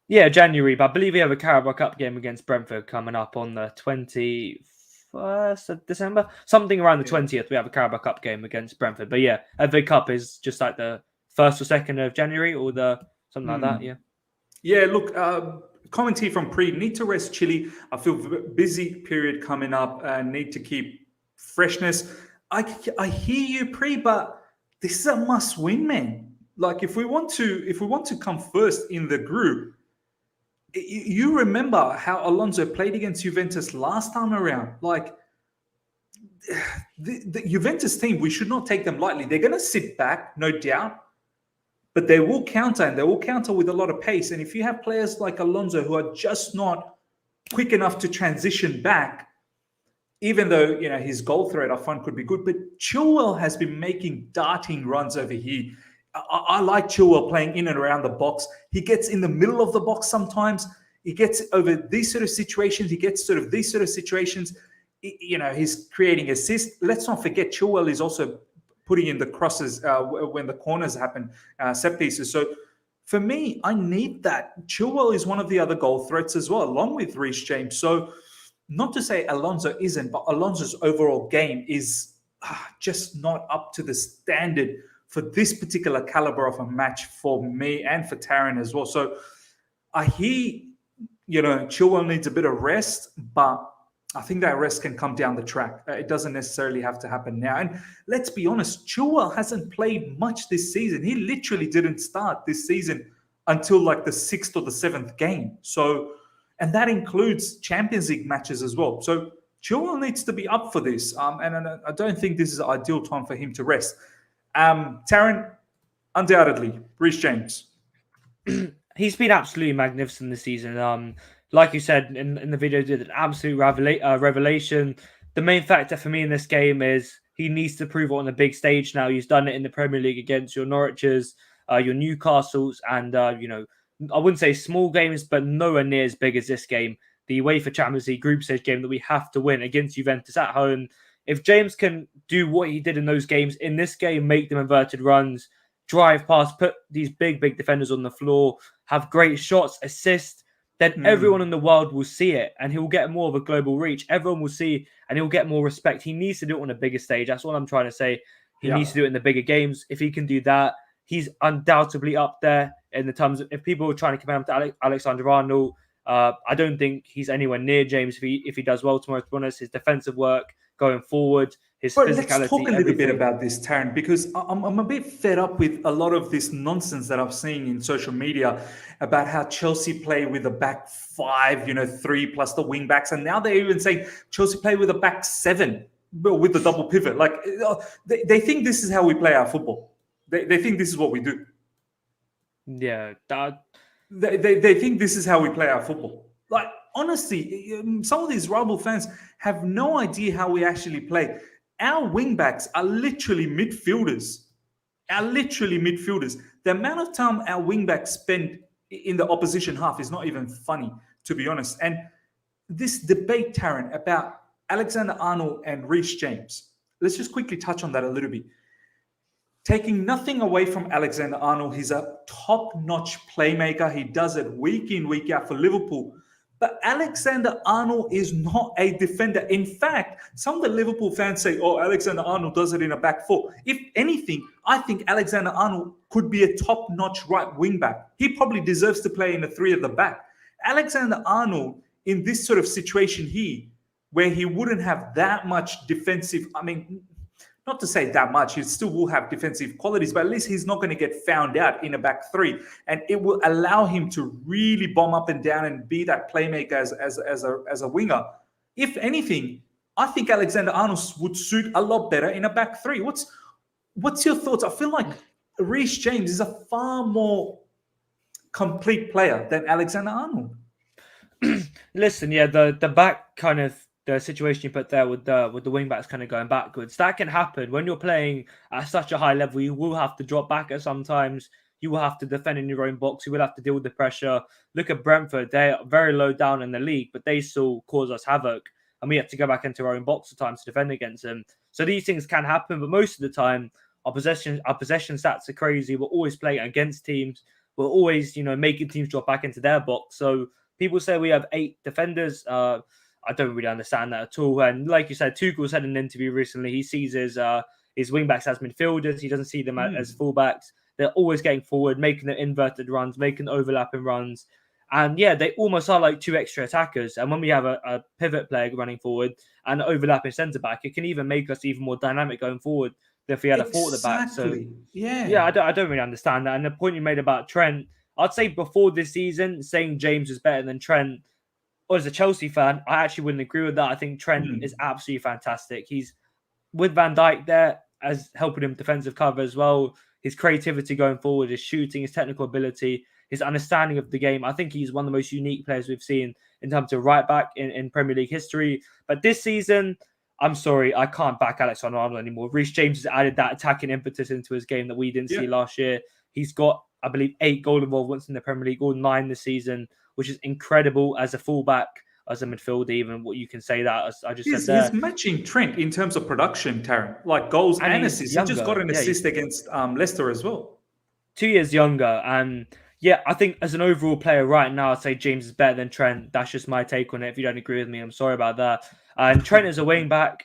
Yeah, January. But I believe we have a Carabao Cup game against Brentford coming up on the 21st of December, something around the 20th. We have a Carabao Cup game against Brentford. But yeah, FA Cup is just like the 1st or 2nd of January or something like that. Yeah. Yeah, look, commentary from Pre, need to rest Chile. I feel busy period coming up and need to keep freshness. I hear you, Pre, but this is a must win, man. Like if we want to come first in the group, you remember how Alonso played against Juventus last time around. Like the Juventus team, we should not take them lightly. They're going to sit back, no doubt. But they will counter, and they will counter with a lot of pace. And if you have players like Alonso who are just not quick enough to transition back, even though his goal threat up front could be good, but Chilwell has been making darting runs over here. I like Chilwell playing in and around the box. He gets in the middle of the box sometimes. He gets over these sort of situations. He gets sort of these sort of situations. He's creating assists. Let's not forget Chilwell is also putting in the crosses when the corners happen, set pieces. So for me, I need that. Chilwell is one of the other goal threats as well, along with Reece James. So not to say Alonso isn't, but Alonso's overall game is just not up to the standard for this particular caliber of a match for me and for Taron as well. So I hear, Chilwell needs a bit of rest, but I think that rest can come down the track. It doesn't necessarily have to happen now. And let's be honest, Chilwell hasn't played much this season. He literally didn't start this season until like the 6th or the 7th game. So, and that includes Champions League matches as well. So Chilwell needs to be up for this. And I don't think this is an ideal time for him to rest. Taron, undoubtedly, Reece James. He's been absolutely magnificent this season. Like you said in the video, did an absolute revelation. The main factor for me in this game is he needs to prove it on the big stage now. He's done it in the Premier League against your Norwiches, your Newcastles, and I wouldn't say small games, but nowhere near as big as this game. The UEFA Champions League group stage game that we have to win against Juventus at home. If James can do what he did in those games, in this game, make them inverted runs, drive past, put these big defenders on the floor, have great shots, assist, then everyone in the world will see it and he'll get more of a global reach. Everyone will see and he'll get more respect. He needs to do it on a bigger stage. That's what I'm trying to say. He needs to do it in the bigger games. If he can do that, he's undoubtedly up there in the terms of, if people are trying to compare him to Alexander-Arnold, I don't think he's anywhere near James if he does well tomorrow. To be honest, his defensive work going forward, his physicality. Let's talk a little bit about this, Taron, because I'm a bit fed up with a lot of this nonsense that I'm seeing in social media about how Chelsea play with a back 5, 3 plus the wing backs, and now they're even saying Chelsea play with a back 7 with the double pivot. Like they think this is how we play our football. They think this is what we do. Yeah, they think this is how we play our football. Like, honestly, some of these rival fans have no idea how we actually play. Our wing backs are literally midfielders. The amount of time our wing backs spend in the opposition half is not even funny, to be honest. And this debate, Taron, about Alexander-Arnold and Reece James, let's just quickly touch on that a little bit. Taking nothing away from Alexander-Arnold, he's a top-notch playmaker. He does it week in, week out for Liverpool. But Alexander-Arnold is not a defender. In fact, some of the Liverpool fans say, Alexander-Arnold does it in a back 4. If anything, I think Alexander-Arnold could be a top-notch right wing-back. He probably deserves to play in a 3 at the back. Alexander-Arnold, in this sort of situation here, where he wouldn't have that much defensive, not to say that much, he still will have defensive qualities, but at least he's not going to get found out in a back 3. And it will allow him to really bomb up and down and be that playmaker as a winger. If anything, I think Alexander-Arnold would suit a lot better in a back 3. What's your thoughts? I feel like Reece James is a far more complete player than Alexander-Arnold. Listen, the back kind of, the situation you put there with the wing backs kind of going backwards, that can happen when you're playing at such a high level. You will have to drop back at sometimes. You will have to defend in your own box. You will have to deal with the pressure. Look at Brentford; they're very low down in the league, but they still cause us havoc, and we have to go back into our own box at times to defend against them. So these things can happen, but most of the time, our possession stats are crazy. We're always playing against teams. We're always, making teams drop back into their box. So people say we have 8 defenders. I don't really understand that at all. And like you said, Tuchel said in an interview recently, he sees his wing backs as midfielders. He doesn't see them as fullbacks. They're always getting forward, making the inverted runs, making overlapping runs. And they almost are like 2 extra attackers. And when we have a pivot player running forward and an overlapping centre back, it can even make us even more dynamic going forward than if we had a 4 at the back. So I don't really understand that. And the point you made about Trent, I'd say before this season, saying James was better than Trent, or as a Chelsea fan, I actually wouldn't agree with that. I think Trent is absolutely fantastic. He's with Van Dijk there as helping him defensive cover as well. His creativity going forward, his shooting, his technical ability, his understanding of the game. I think he's one of the most unique players we've seen in terms of right back in Premier League history. But this season, I'm sorry, I can't back Alexander-Arnold anymore. Reece James has added that attacking impetus into his game that we didn't see last year. He's got, I believe, 8 goal involvements in the Premier League, all 9 this season, which is incredible as a fullback, as a midfielder, even what you can say that, as I just said there. He's matching Trent in terms of production, Taron, like goals and assists. He just got an assist against Leicester as well. 2 years younger. And I think as an overall player right now, I'd say James is better than Trent. That's just my take on it. If you don't agree with me, I'm sorry about that. And Trent as a wing back,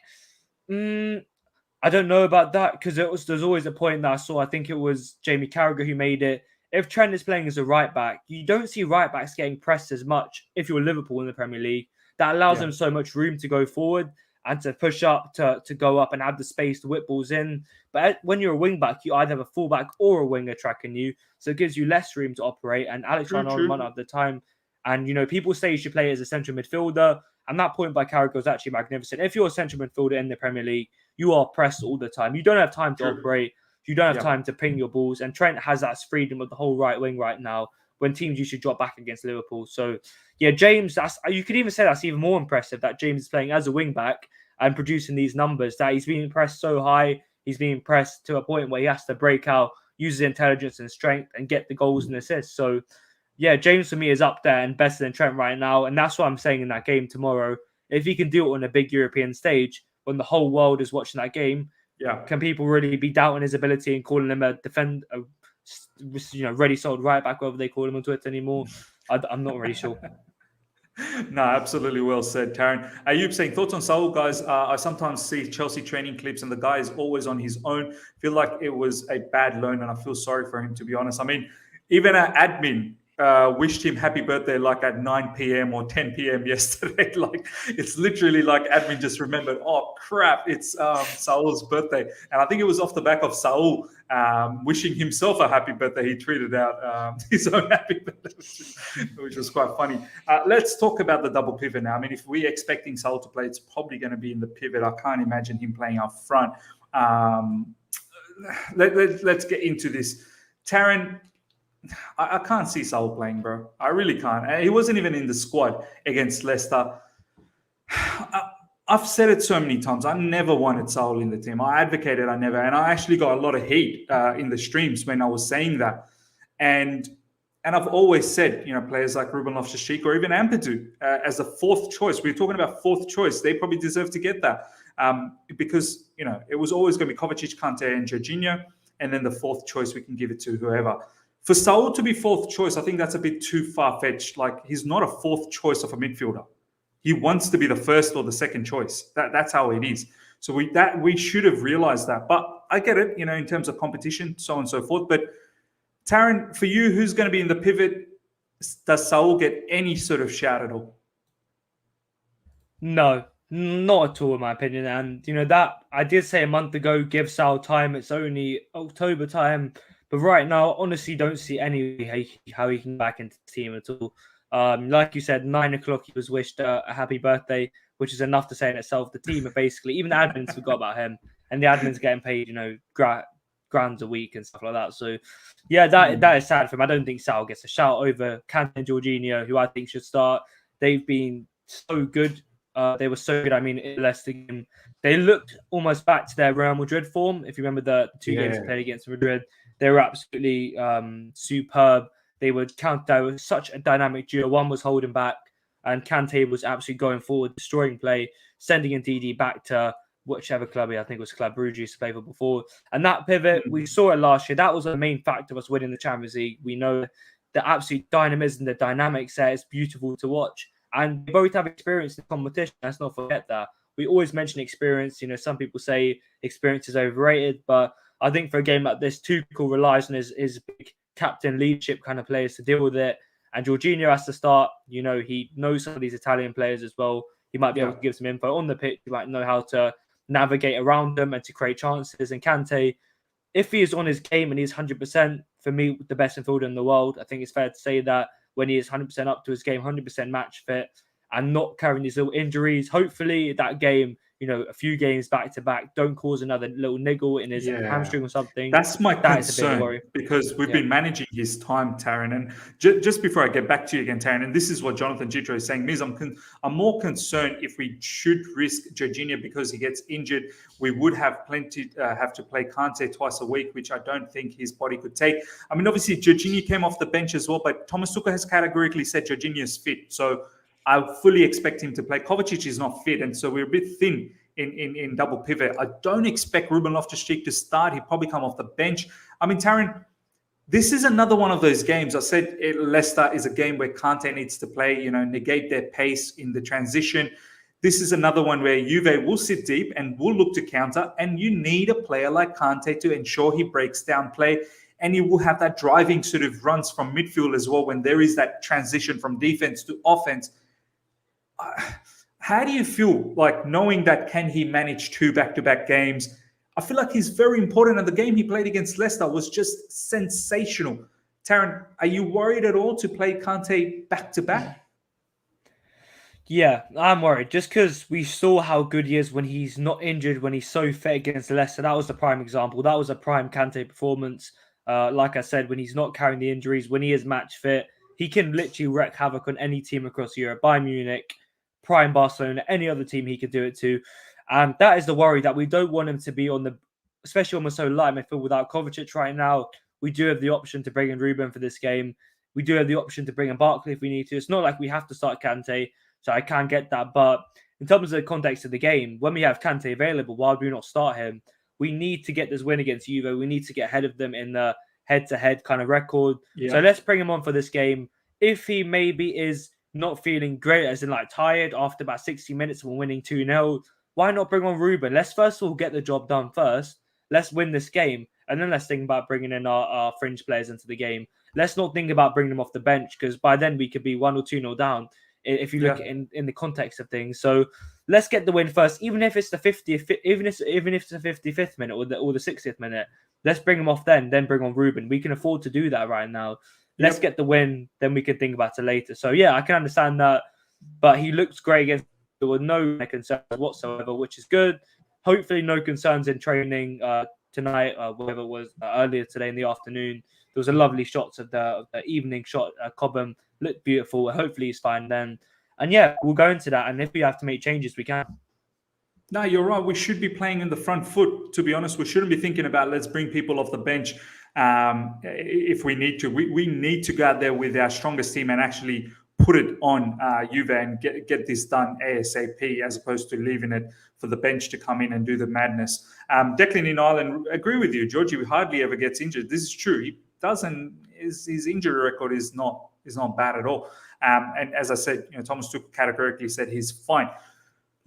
I I don't know about that because there's always a point that I saw. I think it was Jamie Carragher who made it. If Trent is playing as a right back, you don't see right backs getting pressed as much if you're Liverpool in the Premier League. That allows them so much room to go forward and to push up, to go up and have the space to whip balls in. But when you're a wing back, you either have a fullback or a winger tracking you. So it gives you less room to operate. And Alex Arnold might not have the time. And, people say you should play as a central midfielder. And that point by Carragher was actually magnificent. If you're a central midfielder in the Premier League, you are pressed all the time. You don't have time to operate. You don't have time to ping your balls. And Trent has that freedom of the whole right wing right now when teams usually drop back against Liverpool. So, yeah, James, you could even say that's even more impressive that James is playing as a wing back and producing these numbers, that he's being pressed so high. He's being pressed to a point where he has to break out, use his intelligence and strength and get the goals and assists. So, yeah, James for me is up there and better than Trent right now. And that's what I'm saying in that game tomorrow. If he can do it on a big European stage, when the whole world is watching that game, can people really be doubting his ability and calling him a ready sold right back, whatever they call him on Twitter anymore? I'm not really sure. No, absolutely well said, Taron. Ayub saying, thoughts on Saul, guys? I sometimes see Chelsea training clips and the guy is always on his own. Feel like it was a bad loan and I feel sorry for him, to be honest. I mean, even our admin wished him happy birthday like at 9 p.m. or 10 p.m. yesterday. Like, it's literally like admin just remembered, oh crap, it's Saul's birthday. And I think it was off the back of Saul wishing himself a happy birthday. He tweeted out his own happy birthday, which was quite funny. Let's talk about the double pivot now. I mean, if we're expecting Saul to play, it's probably going to be in the pivot. I can't imagine him playing up front. Let's get into this. Taron, I can't see Saul playing, bro. I really can't. He wasn't even in the squad against Leicester. I've said it so many times. I never wanted Saul in the team. I advocated I never. And I actually got a lot of hate in the streams when I was saying that. And I've always said, players like Ruben Loftus-Cheek or even Ampadu as a fourth choice. We're talking about fourth choice. They probably deserve to get that because, it was always going to be Kovacic, Kante and Jorginho. And then the fourth choice, we can give it to whoever. For Saul to be fourth choice, I think that's a bit too far-fetched. Like, he's not a fourth choice of a midfielder. He wants to be the first or the second choice. That's how it is. So we should have realized that. But I get it, in terms of competition, so on and so forth. But Taron, for you, who's going to be in the pivot? Does Saul get any sort of shout at all? No, not at all, in my opinion. And, that I did say a month ago, give Saul time. It's only October time. But right now, honestly, don't see any how he can get back into the team at all. Like you said, 9 o'clock, he was wished a happy birthday, which is enough to say in itself. The team are basically, even the admins forgot about him. And the admins getting paid, grands a week and stuff like that. So, yeah, that is sad for him. I don't think Sal gets a shout over Kante and Jorginho, who I think should start. They've been so good. They were so good. I mean, in Leicester game, they looked almost back to their Real Madrid form. If you remember the two games they played against Madrid, they were absolutely superb. They were such a dynamic duo. One was holding back, and Kante was absolutely going forward, destroying play, sending Ndidi back to whichever club I think it was Club Brugge used to play for before. And that pivot, we saw it last year. That was the main factor of us winning the Champions League. We know the absolute dynamism, the dynamics there. It's beautiful to watch. And they both have experience in competition. Let's not forget that. We always mention experience. Some people say experience is overrated, but I think for a game like this, Tuchel relies on his big captain leadership kind of players to deal with it. And Jorginho has to start. He knows some of these Italian players as well. He might be able to give some info on the pitch. He might know how to navigate around them and to create chances. And Kante, if he is on his game and he's 100%, for me, the best midfielder in the world, I think it's fair to say that when he is 100% up to his game, 100% match fit, and not carrying these little injuries, hopefully that game, a few games back to back, don't cause another little niggle in his hamstring or something. That's my concern because we've been managing his time, Taron. And just before I get back to you again, Taron, and this is what Jonathan Jitro is saying, Miz, I'm more concerned if we should risk Jorginho because he gets injured. We would have have to play Kante twice a week, which I don't think his body could take. I mean, obviously, Jorginho came off the bench as well, but Thomas Tuchel has categorically said Jorginho is fit. So I fully expect him to play. Kovacic is not fit, and so we're a bit thin in double pivot. I don't expect Ruben Loftus-Cheek to start. He'll probably come off the bench. I mean, Taron, this is another one of those games. I said Leicester is a game where Kante needs to play, negate their pace in the transition. this is another one where Juve will sit deep and will look to counter, and you need a player like Kante to ensure he breaks down play, and he will have that driving sort of runs from midfield as well when there is that transition from defense to offense. How do you feel like knowing that can he manage 2 back-to-back games? I feel like he's very important, and the game he played against Leicester was just sensational. Taron, are you worried at all to play Kante back-to-back? Yeah, I'm worried just because we saw how good he is when he's not injured, when he's so fit against Leicester. That was the prime example. That was a prime Kante performance. Like I said, when he's not carrying the injuries, when he is match fit, he can literally wreak havoc on any team across Europe. Bayern Munich, prime Barcelona, any other team he could do it to. And that is the worry, that we don't want him to be on the, especially almost so light midfield without Kovacic right now. We do have the option to bring in Ruben for this game. We do have the option to bring in Barkley if we need to. It's not like we have to start Kante, so I can't get that. But in terms of the context of the game, when we have Kante available, why do we not start him? We need to get this win against Juve. We need to get ahead of them in the head-to-head kind of record. Yeah. So let's bring him on for this game. If he maybe is not feeling great, as in like tired after about 60 minutes of winning 2-0, why not bring on Ruben? Let's first of all get the job done first. Let's win this game. And then let's think about bringing in our fringe players into the game. Let's not think about bringing them off the bench, because by then we could be 1 or 2-0 down if you look in the context of things. So let's get the win first, even if it's the 50th, even if it's the 55th minute or the 60th minute. Let's bring them off then bring on Ruben. We can afford to do that right now. Let's get the win, then we can think about it later. So yeah, I can understand that. But he looks great against. There were no concerns whatsoever, which is good. Hopefully no concerns in training tonight, whatever it was, earlier today in the afternoon. There was a lovely shots of the evening shot. Cobham looked beautiful. Hopefully he's fine then. And yeah, we'll go into that. And if we have to make changes, we can. No, you're right. We should be playing in the front foot, to be honest. We shouldn't be thinking about let's bring people off the bench if we need to. We need to go out there with our strongest team and actually put it on Juve and get this done ASAP, as opposed to leaving it for the bench to come in and do the madness. Declan in Ireland, agree with you. Georgie hardly ever gets injured. This is true. He doesn't. His injury record is not bad at all. And as I said, Thomas Tuchel categorically said he's fine.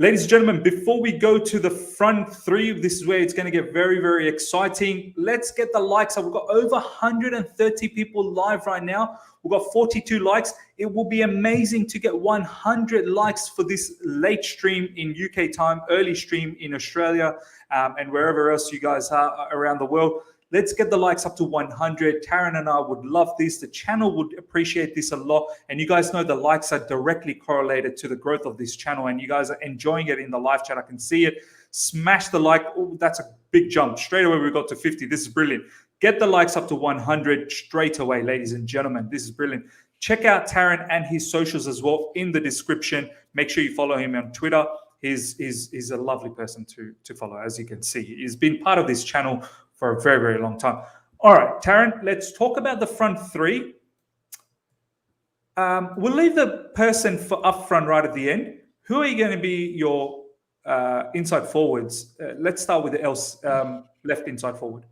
Ladies and gentlemen, before we go to the front three, this is where it's going to get very, very exciting. Let's get the likes up. We've got over 130 people live right now. We've got 42 likes. It will be amazing to get 100 likes for this late stream in UK time, early stream in Australia, and wherever else you guys are around the world. Let's get the likes up to 100. Taron and I would love this. The channel would appreciate this a lot. And you guys know the likes are directly correlated to the growth of this channel. And you guys are enjoying it in the live chat. I can see it. Smash the like. Oh, that's a big jump. Straight away, we got to 50. This is brilliant. Get the likes up to 100 straight away, ladies and gentlemen. This is brilliant. Check out Taron and his socials as well in the description. Make sure you follow him on Twitter. He's a lovely person to follow, as you can see. He's been part of this channel for a very, very long time. All right, Taron, let's talk about the front three. We'll leave the person for up front right at the end. Who are you going to be your inside forwards? Let's start with the left inside forward.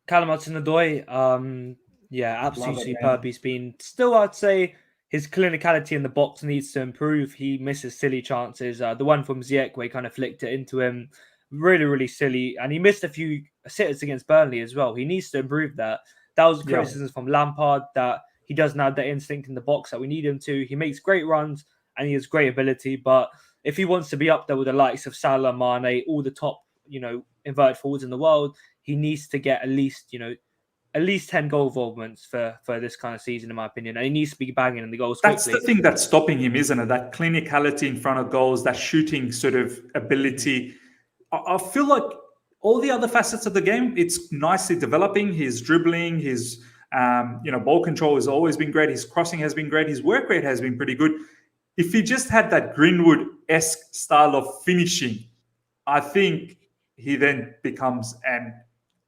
Callum Hudson-Odoi, absolutely superb. He's been still, I'd say, his clinicality in the box needs to improve. He misses silly chances. The one from Ziyech where he kind of flicked it into him, really, really silly. And he missed a few sitters against Burnley as well. He needs to improve that. That was criticism from Lampard, that he doesn't have that instinct in the box that we need him to. He makes great runs and he has great ability. But if he wants to be up there with the likes of Salah, Mane, all the top, inverted forwards in the world, he needs to get at least 10 goal involvements for this kind of season, in my opinion. And he needs to be banging in the goals quickly. That's the thing that's stopping him, isn't it? That clinicality in front of goals, that shooting sort of ability. I feel like all the other facets of the game, it's nicely developing. His dribbling, his ball control has always been great. His crossing has been great. His work rate has been pretty good. If he just had that Greenwood-esque style of finishing, I think he then becomes an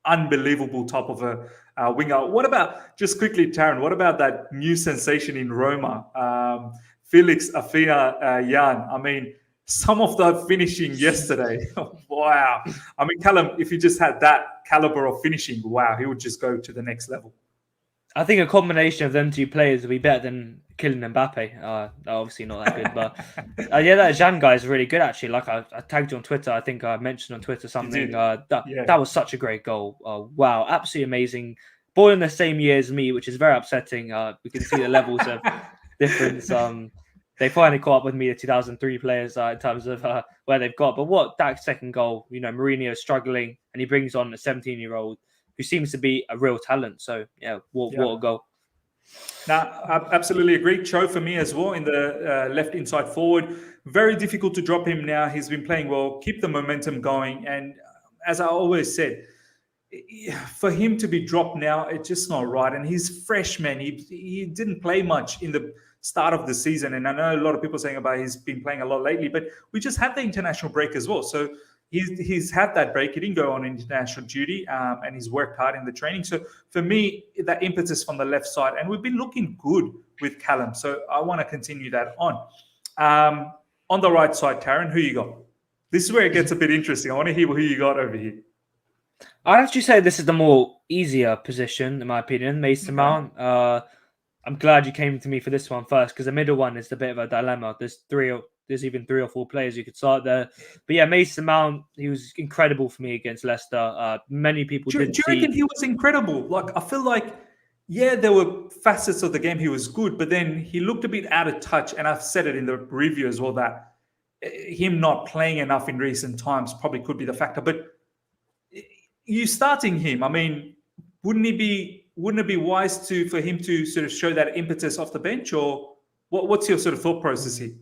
unbelievable top of a winger. What about, just quickly, Taron, what about that new sensation in Roma, Felix Afena-Yan? I mean, some of the finishing yesterday, wow. I mean, Callum, if he just had that caliber of finishing, wow, he would just go to the next level. I think a combination of them two players will be better than Kylian Mbappe. Obviously not that good, but yeah, that Jean guy is really good actually. Like I tagged you on Twitter. I think I mentioned on Twitter something. That was such a great goal. Wow, absolutely amazing. Born in the same year as me, which is very upsetting. We can see the levels of difference. They finally caught up with me, the 2003 players, in terms of where they've got. But what that second goal, Mourinho is struggling, and he brings on a 17-year-old who seems to be a real talent. So yeah, what a goal! Now, I absolutely agree. Cho for me as well in the left inside forward. Very difficult to drop him now. He's been playing well. Keep the momentum going. And as I always said, for him to be dropped now, it's just not right. And he's fresh, man. He didn't play much in the start of the season. And I know a lot of people saying about he's been playing a lot lately, but we just had the international break as well. So he's had that break. He didn't go on international duty, and he's worked hard in the training. So for me, that impetus from the left side, and we've been looking good with Callum. So I want to continue that on. On the right side, Taron, who you got? This is where it gets a bit interesting. I want to hear who you got over here. I'd actually say this is the more easier position, in my opinion, Mason Mount. I'm glad you came to me for this one first, because the middle one is a bit of a dilemma. There's even 3 or 4 players you could start there. But yeah, Mason Mount, he was incredible for me against Leicester. Many people do you reckon he was incredible? Like, I feel like, yeah, there were facets of the game he was good, but then he looked a bit out of touch. And I've said it in the review as well, that him not playing enough in recent times probably could be the factor. But you starting him, I mean, wouldn't it be wise for him to sort of show that impetus off the bench, or what's your sort of thought process here?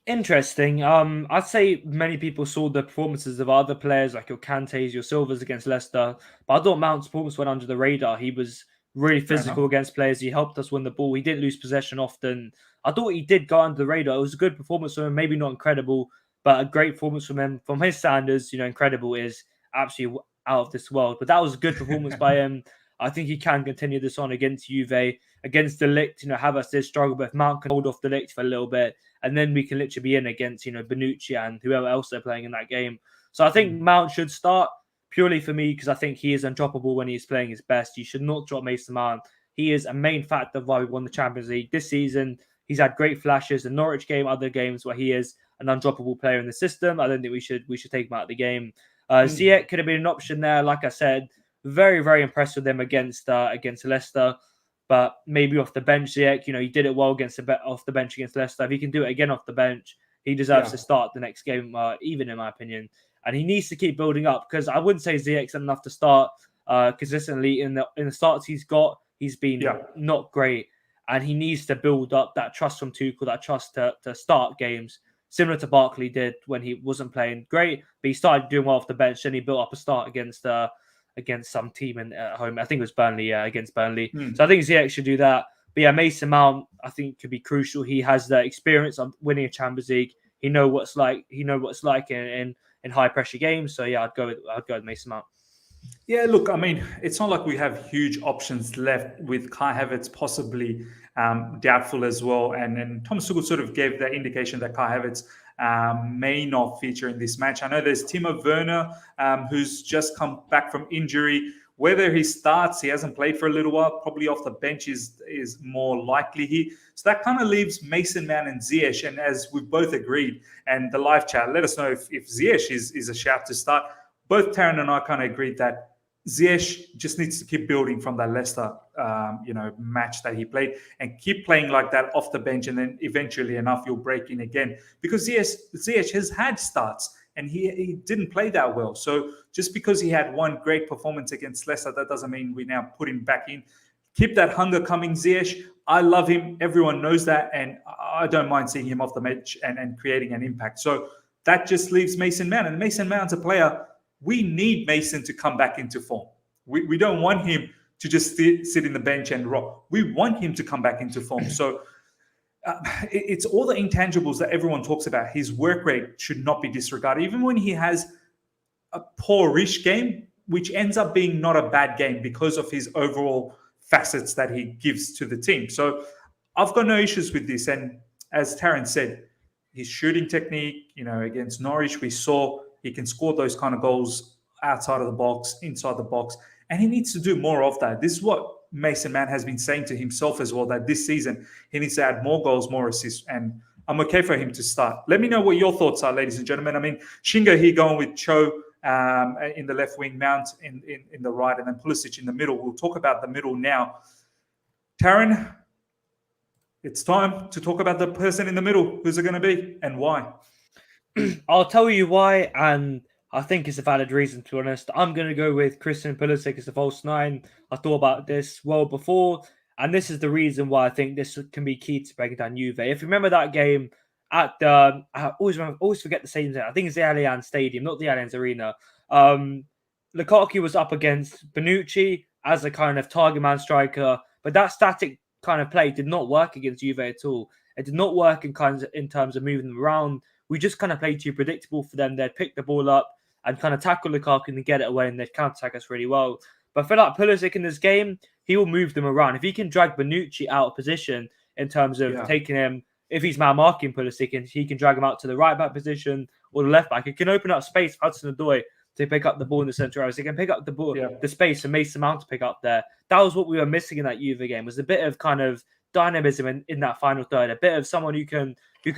Interesting. I'd say many people saw the performances of other players like your Kantes, your Silvers against Leicester, but I thought Mount's performance went under the radar. He was really physical against players. He helped us win the ball. He didn't lose possession often. I thought he did go under the radar. It was a good performance from him, maybe not incredible, but a great performance from him. From his standards, incredible is absolutely out of this world. But that was a good performance by him. I think he can continue this on against Juve, against De Ligt. Havertz did struggle, but if Mount can hold off De Ligt for a little bit, and then we can literally be in against, Bonucci and whoever else they're playing in that game. So I think Mount should start purely for me because I think he is undroppable when he's playing his best. You should not drop Mason Mount. He is a main factor of why we won the Champions League this season. He's had great flashes, the Norwich game, other games where he is an undroppable player in the system. I don't think we should take him out of the game. Ziyech could have been an option there. Like I said, very, very impressed with him against Leicester. But maybe off the bench, Ziyech, he did it well off the bench against Leicester. If he can do it again off the bench, he deserves to start the next game, even in my opinion. And he needs to keep building up because I wouldn't say Ziyech's enough to start consistently in the starts he's got. He's been not great, and he needs to build up that trust from Tuchel, that trust to start games, similar to Barkley did when he wasn't playing great, but he started doing well off the bench. Then he built up a start against some team at home. I think it was Burnley, against Burnley. So I think Ziyech should do that. But yeah, Mason Mount, I think could be crucial. He has the experience of winning a Champions League. He knows what it's like in high pressure games. So yeah, I'd go with Mason Mount. Yeah, look, I mean, it's not like we have huge options left with Kai Havertz possibly doubtful as well. And then Thomas Tuchel sort of gave that indication that Kai Havertz may not feature in this match. I know there's Timo Werner, who's just come back from injury. Whether he starts, he hasn't played for a little while, probably off the bench is more likely. So that kind of leaves Mason Mount and Ziyech. And as we've both agreed, and the live chat, let us know if Ziyech is a shout to start. Both Taron and I kind of agreed that Ziyech just needs to keep building from that Leicester, match that he played and keep playing like that off the bench. And then eventually enough, you'll break in again because Ziyech has had starts and he didn't play that well. So just because he had one great performance against Leicester, that doesn't mean we now put him back in. Keep that hunger coming, Ziyech. I love him. Everyone knows that. And I don't mind seeing him off the bench and creating an impact. So that just leaves Mason Mount. And Mason Mount's a player. We need Mason to come back into form. We don't want him to just sit in the bench and rock. We want him to come back into form. So it's all the intangibles that everyone talks about. His work rate should not be disregarded. Even when he has a poorish game, which ends up being not a bad game because of his overall facets that he gives to the team. So I've got no issues with this. And as Taron said, his shooting technique, against Norwich, we saw he can score those kind of goals outside of the box, inside the box, and he needs to do more of that. This is what Mason Mount has been saying to himself as well, that this season he needs to add more goals, more assists, and I'm okay for him to start. Let me know what your thoughts are, ladies and gentlemen. I mean, Shingo here going with Cho in the left wing, Mount in the right, and then Pulisic in the middle. We'll talk about the middle now. Taron, it's time to talk about the person in the middle. Who's it going to be and why? I'll tell you why, and I think it's a valid reason, to be honest. I'm going to go with Christian Pulisic as the false nine. I thought about this well before, and this is the reason why I think this can be key to breaking down Juve. If you remember that game at the... I always forget the same thing. I think it's the Allianz Stadium, not the Allianz Arena. Lukaku was up against Bonucci as a kind of target man striker, but that static kind of play did not work against Juve at all. It did not work in terms of moving them around. We just kind of played too predictable for them. They'd pick the ball up and kind of tackle Lukaku and get it away, and they'd counter-attack us really well. But I feel like Pulisic in this game, he will move them around. If he can drag Bonucci out of position in terms of taking him, if he's man-marking Pulisic, and he can drag him out to the right-back position or the left-back, it can open up space for Hudson-Odoi to pick up the ball in the centre areas. He can pick up the ball, the space, and Mason Mount to pick up there. That was what we were missing in that Juve game, was a bit of kind of dynamism in that final third, a bit of someone who can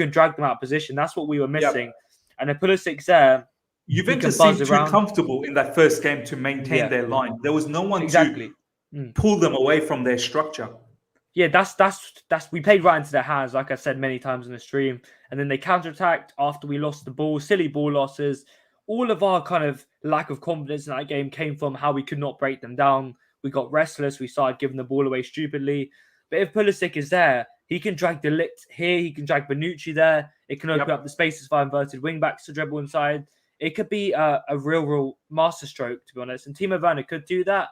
drag them out of position. That's what we were missing. And if Pulisic's there, Juventus seemed too comfortable in that first game to maintain their line. There was no one to pull them away from their structure. Yeah, that's we played right into their hands, like I said many times in the stream. And then they counterattacked after we lost the ball, silly ball losses. All of our kind of lack of confidence in that game came from how we could not break them down. We got restless. We started giving the ball away stupidly. But if Pulisic is there, he can drag De Ligt here. He can drag Bonucci there. It can open up the spaces for inverted wing backs to dribble inside. It could be a real masterstroke, to be honest. And Timo Werner could do that.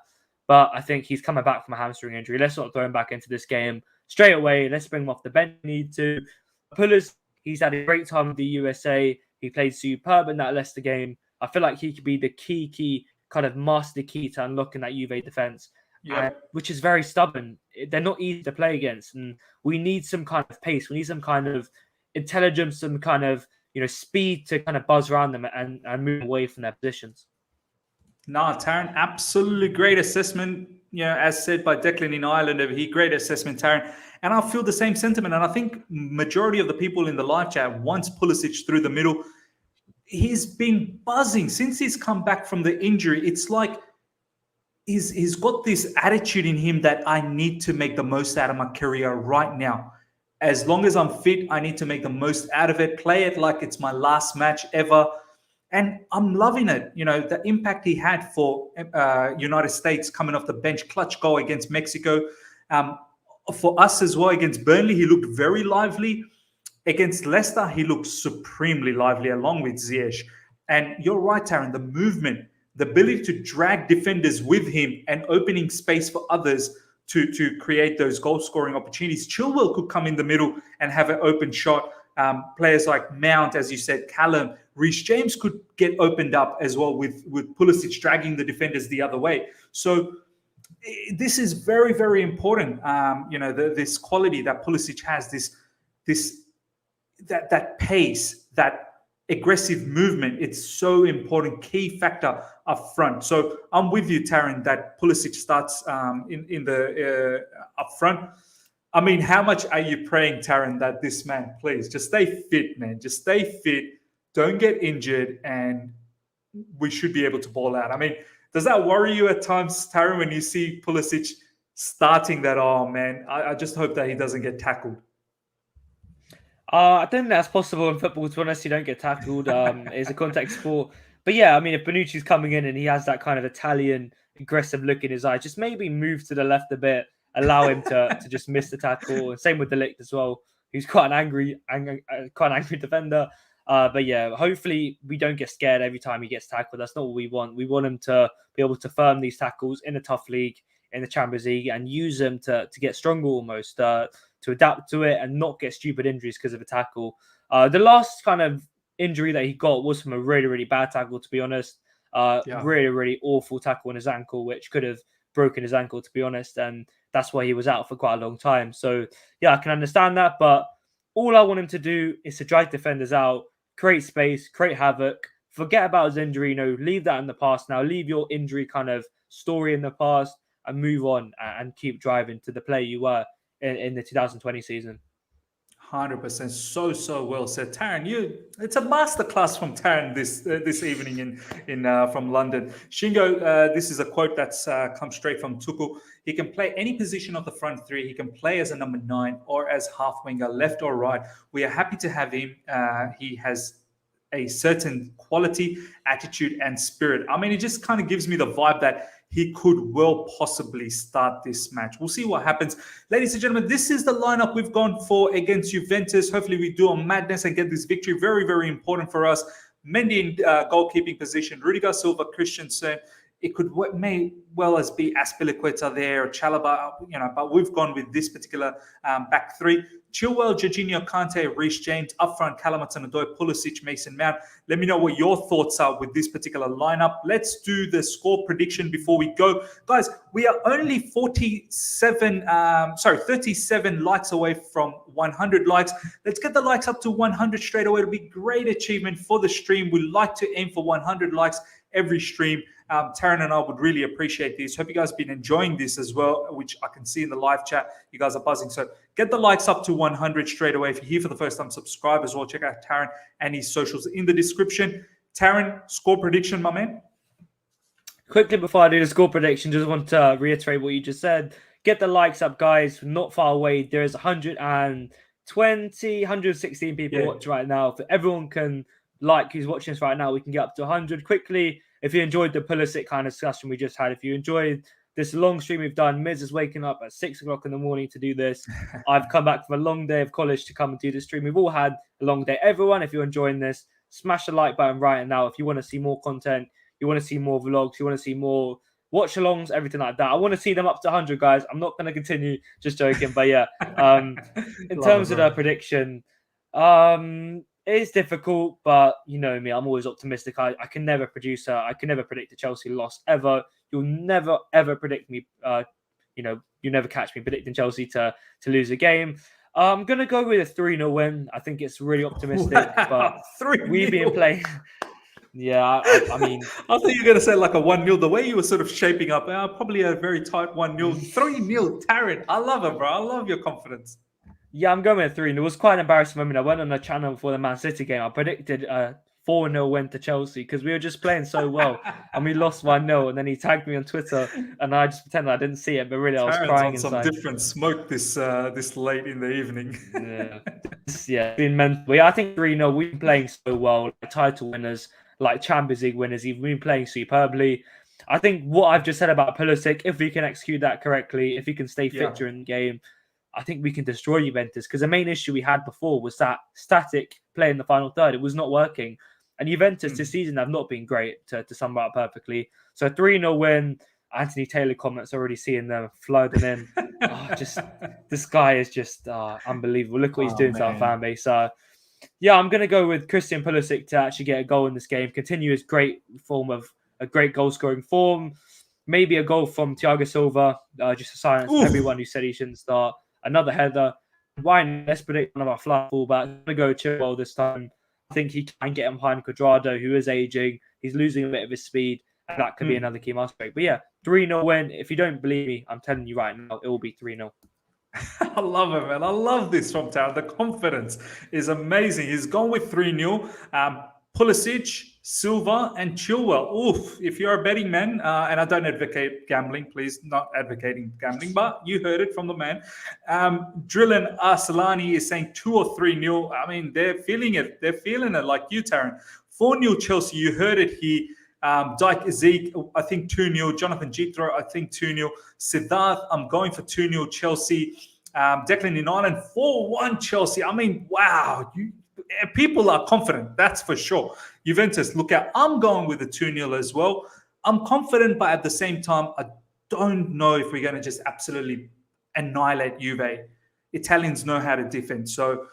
But I think he's coming back from a hamstring injury. Let's not throw him back into this game straight away. Let's bring him off the bench. Need to. Pulisic, he's had a great time with the USA. He played superb in that Leicester game. I feel like he could be the key kind of master key to unlocking that Juve defense, which is very stubborn. They're not easy to play against, and we need some kind of pace. We need some kind of intelligence, some kind of speed to kind of buzz around them and move away from their positions. Nah, Taron, absolutely great assessment. As said by Declan in Ireland over here, great assessment, Taron. And I feel the same sentiment. And I think majority of the people in the live chat, once Pulisic through the middle, he's been buzzing since he's come back from the injury. It's like he's got this attitude in him that I need to make the most out of my career right now. As long as I'm fit, I need to make the most out of it, play it like it's my last match ever. And I'm loving it. The impact he had for United States coming off the bench, clutch goal against Mexico. For us as well, against Burnley, he looked very lively. Against Leicester, he looked supremely lively along with Ziyech. And you're right, Taron, the movement, the ability to drag defenders with him and opening space for others to create those goal-scoring opportunities. Chilwell could come in the middle and have an open shot. Players like Mount, as you said, Callum, Reece James could get opened up as well with Pulisic dragging the defenders the other way. So this is very, very important. This quality that Pulisic has, that pace, that aggressive movement, it's so important, key factor up front. So I'm with you, Taron, that Pulisic starts in the up front. I mean, how much are you praying, Taron, that this man, please, just stay fit, man. Just stay fit. Don't get injured, and we should be able to ball out. I mean, does that worry you at times, Taron, when you see Pulisic starting that? Oh, man, I just hope that he doesn't get tackled. I don't think that's possible in football, to be honest. You don't get tackled. It's a contact sport. But yeah, I mean, if Bonucci's coming in and he has that kind of Italian aggressive look in his eye, just maybe move to the left a bit, allow him to just miss the tackle. And same with De Ligt as well, who's quite an angry defender. But yeah, hopefully we don't get scared every time he gets tackled. That's not what we want. We want him to be able to firm these tackles in a tough league, in the Champions League, and use them to get stronger almost, to adapt to it and not get stupid injuries because of a tackle. The last kind of injury that he got was from a really, really bad tackle, to be honest. Really, really awful tackle on his ankle, which could have broken his ankle, to be honest. And that's why he was out for quite a long time. So yeah, I can understand that. But all I want him to do is to drag defenders out, create space, create havoc, forget about his injury, leave that in the past now. Leave your injury kind of story in the past and move on and keep driving to the player you were in the 2020 season. 100%. So well said, Taron. It's a masterclass from Taron this evening in from London. Shingo, this is a quote that's come straight from Tuchel. He can play any position of the front three. He can play as a number 9 or as half winger, left or right. We are happy to have him. He has a certain quality, attitude, and spirit. I mean, it just kind of gives me the vibe that he could well possibly start this match. We'll see what happens. Ladies and gentlemen, this is the lineup we've gone for against Juventus. Hopefully we do a madness and get this victory. Very, very important for us. Mendy in goalkeeping position, Rudiger, Silva, Christensen. It may well as be Azpilicueta there, or Chalobah, but we've gone with this particular back three. Chilwell, Jorginho, Kante, Reece James, up front, Hudson-Odoi, Pulisic, Mason Mount. Let me know what your thoughts are with this particular lineup. Let's do the score prediction before we go. Guys, we are only 37 likes away from 100 likes. Let's get the likes up to 100 straight away. It'll be a great achievement for the stream. We like to aim for 100 likes every stream. Taron and I would really appreciate this. Hope you guys have been enjoying this as well, which I can see in the live chat. You guys are buzzing. So get the likes up to 100 straight away. If you're here for the first time, subscribe as well. Check out Taron and his socials in the description. Taron, score prediction, my man. Quickly before I do the score prediction, just want to reiterate what you just said. Get the likes up, guys. Not far away. There's 116 people watching right now. If everyone can like who's watching us right now, we can get up to 100 quickly. If you enjoyed the Pulisic kind of discussion we just had, if you enjoyed this long stream we've done, Miz is waking up at 6 o'clock in the morning to do this. I've come back from a long day of college to come and do this stream. We've all had a long day. Everyone, if you're enjoying this, smash the like button right now. If you want to see more content, you want to see more vlogs, you want to see more watch-alongs, everything like that. I want to see them up to 100, guys. I'm not going to continue, just joking. But yeah, in terms of the prediction, it is difficult, but you know me, I'm always optimistic. I can never predict a Chelsea loss ever. You'll never ever predict me. You never catch me predicting Chelsea to lose a game. I'm gonna go with a 3-0 win. I think it's really optimistic, but we've been playing. Yeah, I mean, I thought you were going to say like a 1-0. The way you were sort of shaping up, probably a very tight 1-0. 3-0, Taron. I love it, bro. I love your confidence. Yeah, I'm going with 3-0. It was quite an embarrassing moment. I went on a channel for the Man City game. I predicted a 4-0 win to Chelsea because we were just playing so well and we lost 1-0. And then he tagged me on Twitter and I just pretended I didn't see it, but really I was crying inside. Some different smoke this late in the evening. Yeah, been mental. Yeah, I think 3-0. We've been playing so well, like title winners, like Champions League winners. We've been playing superbly. I think what I've just said about Pulisic, if we can execute that correctly, if he can stay fit during the game, I think we can destroy Juventus, because the main issue we had before was that static play in the final third. It was not working. And Juventus this season have not been great, to sum it up perfectly. So 3-0 win. Anthony Taylor comments, already seeing them flooding in. This guy is just unbelievable. Look what he's doing to our fan base. Yeah, I'm going to go with Christian Pulisic to actually get a goal in this game. Continue his great form of a great goal-scoring form. Maybe a goal from Thiago Silva, just to silence everyone who said he shouldn't start. Another header. Ryan, let's predict one of our fly fullbacks. I'm going to go Chilwell this time. I think he can get him behind Cuadrado, who is aging. He's losing a bit of his speed, and that could be another key aspect. But yeah, 3-0 win. If you don't believe me, I'm telling you right now, it will be 3-0. I love it, man. I love this from Taron. The confidence is amazing. He's gone with 3-0. Pulisic, Silva, and Chilwell. Oof, if you're a betting man, and I don't advocate gambling, please, not advocating gambling, but you heard it from the man. Drillan Arsalani is saying 2 or 3-0. I mean, they're feeling it. They're feeling it like you, Taron. 4-0 Chelsea, you heard it here. Dyke Zeke, I think 2-0. Jonathan Jethro, I think 2-0. Siddharth, I'm going for 2-0 Chelsea. Declan in Ireland, 4-1 Chelsea. I mean, wow. People are confident, that's for sure. Juventus, look out. I'm going with a 2-0 as well. I'm confident, but at the same time, I don't know if we're going to just absolutely annihilate Juve. Italians know how to defend. So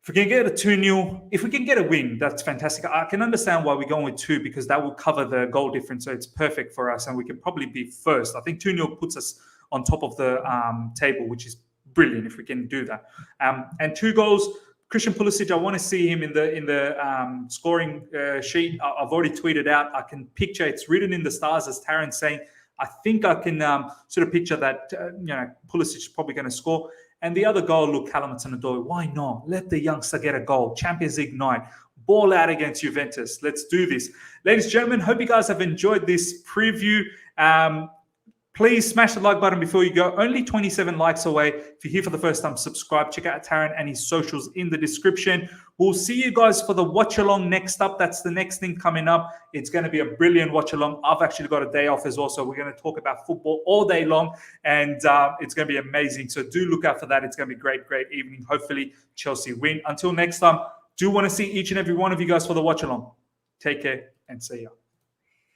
if we can get a 2-0, if we can get a win, that's fantastic. I can understand why we're going with 2, because that will cover the goal difference. So it's perfect for us, and we can probably be first. I think 2-0 puts us on top of the table, which is brilliant if we can do that. And 2 goals. Christian Pulisic, I want to see him in the scoring sheet. I've already tweeted out. I can picture it's written in the stars, as Taron's saying. I think I can sort of picture that, Pulisic is probably going to score. And the other goal, look, Hudson-Odoi, why not? Let the youngster get a goal. Champions League night. Ball out against Juventus. Let's do this. Ladies and gentlemen, hope you guys have enjoyed this preview. Please smash the like button before you go. Only 27 likes away. If you're here for the first time, subscribe. Check out Taron and his socials in the description. We'll see you guys for the watch along next up. That's the next thing coming up. It's going to be a brilliant watch along. I've actually got a day off as well, so we're going to talk about football all day long, and it's going to be amazing. So do look out for that. It's going to be a great evening. Hopefully Chelsea win. Until next time, do want to see each and every one of you guys for the watch along. Take care and see ya.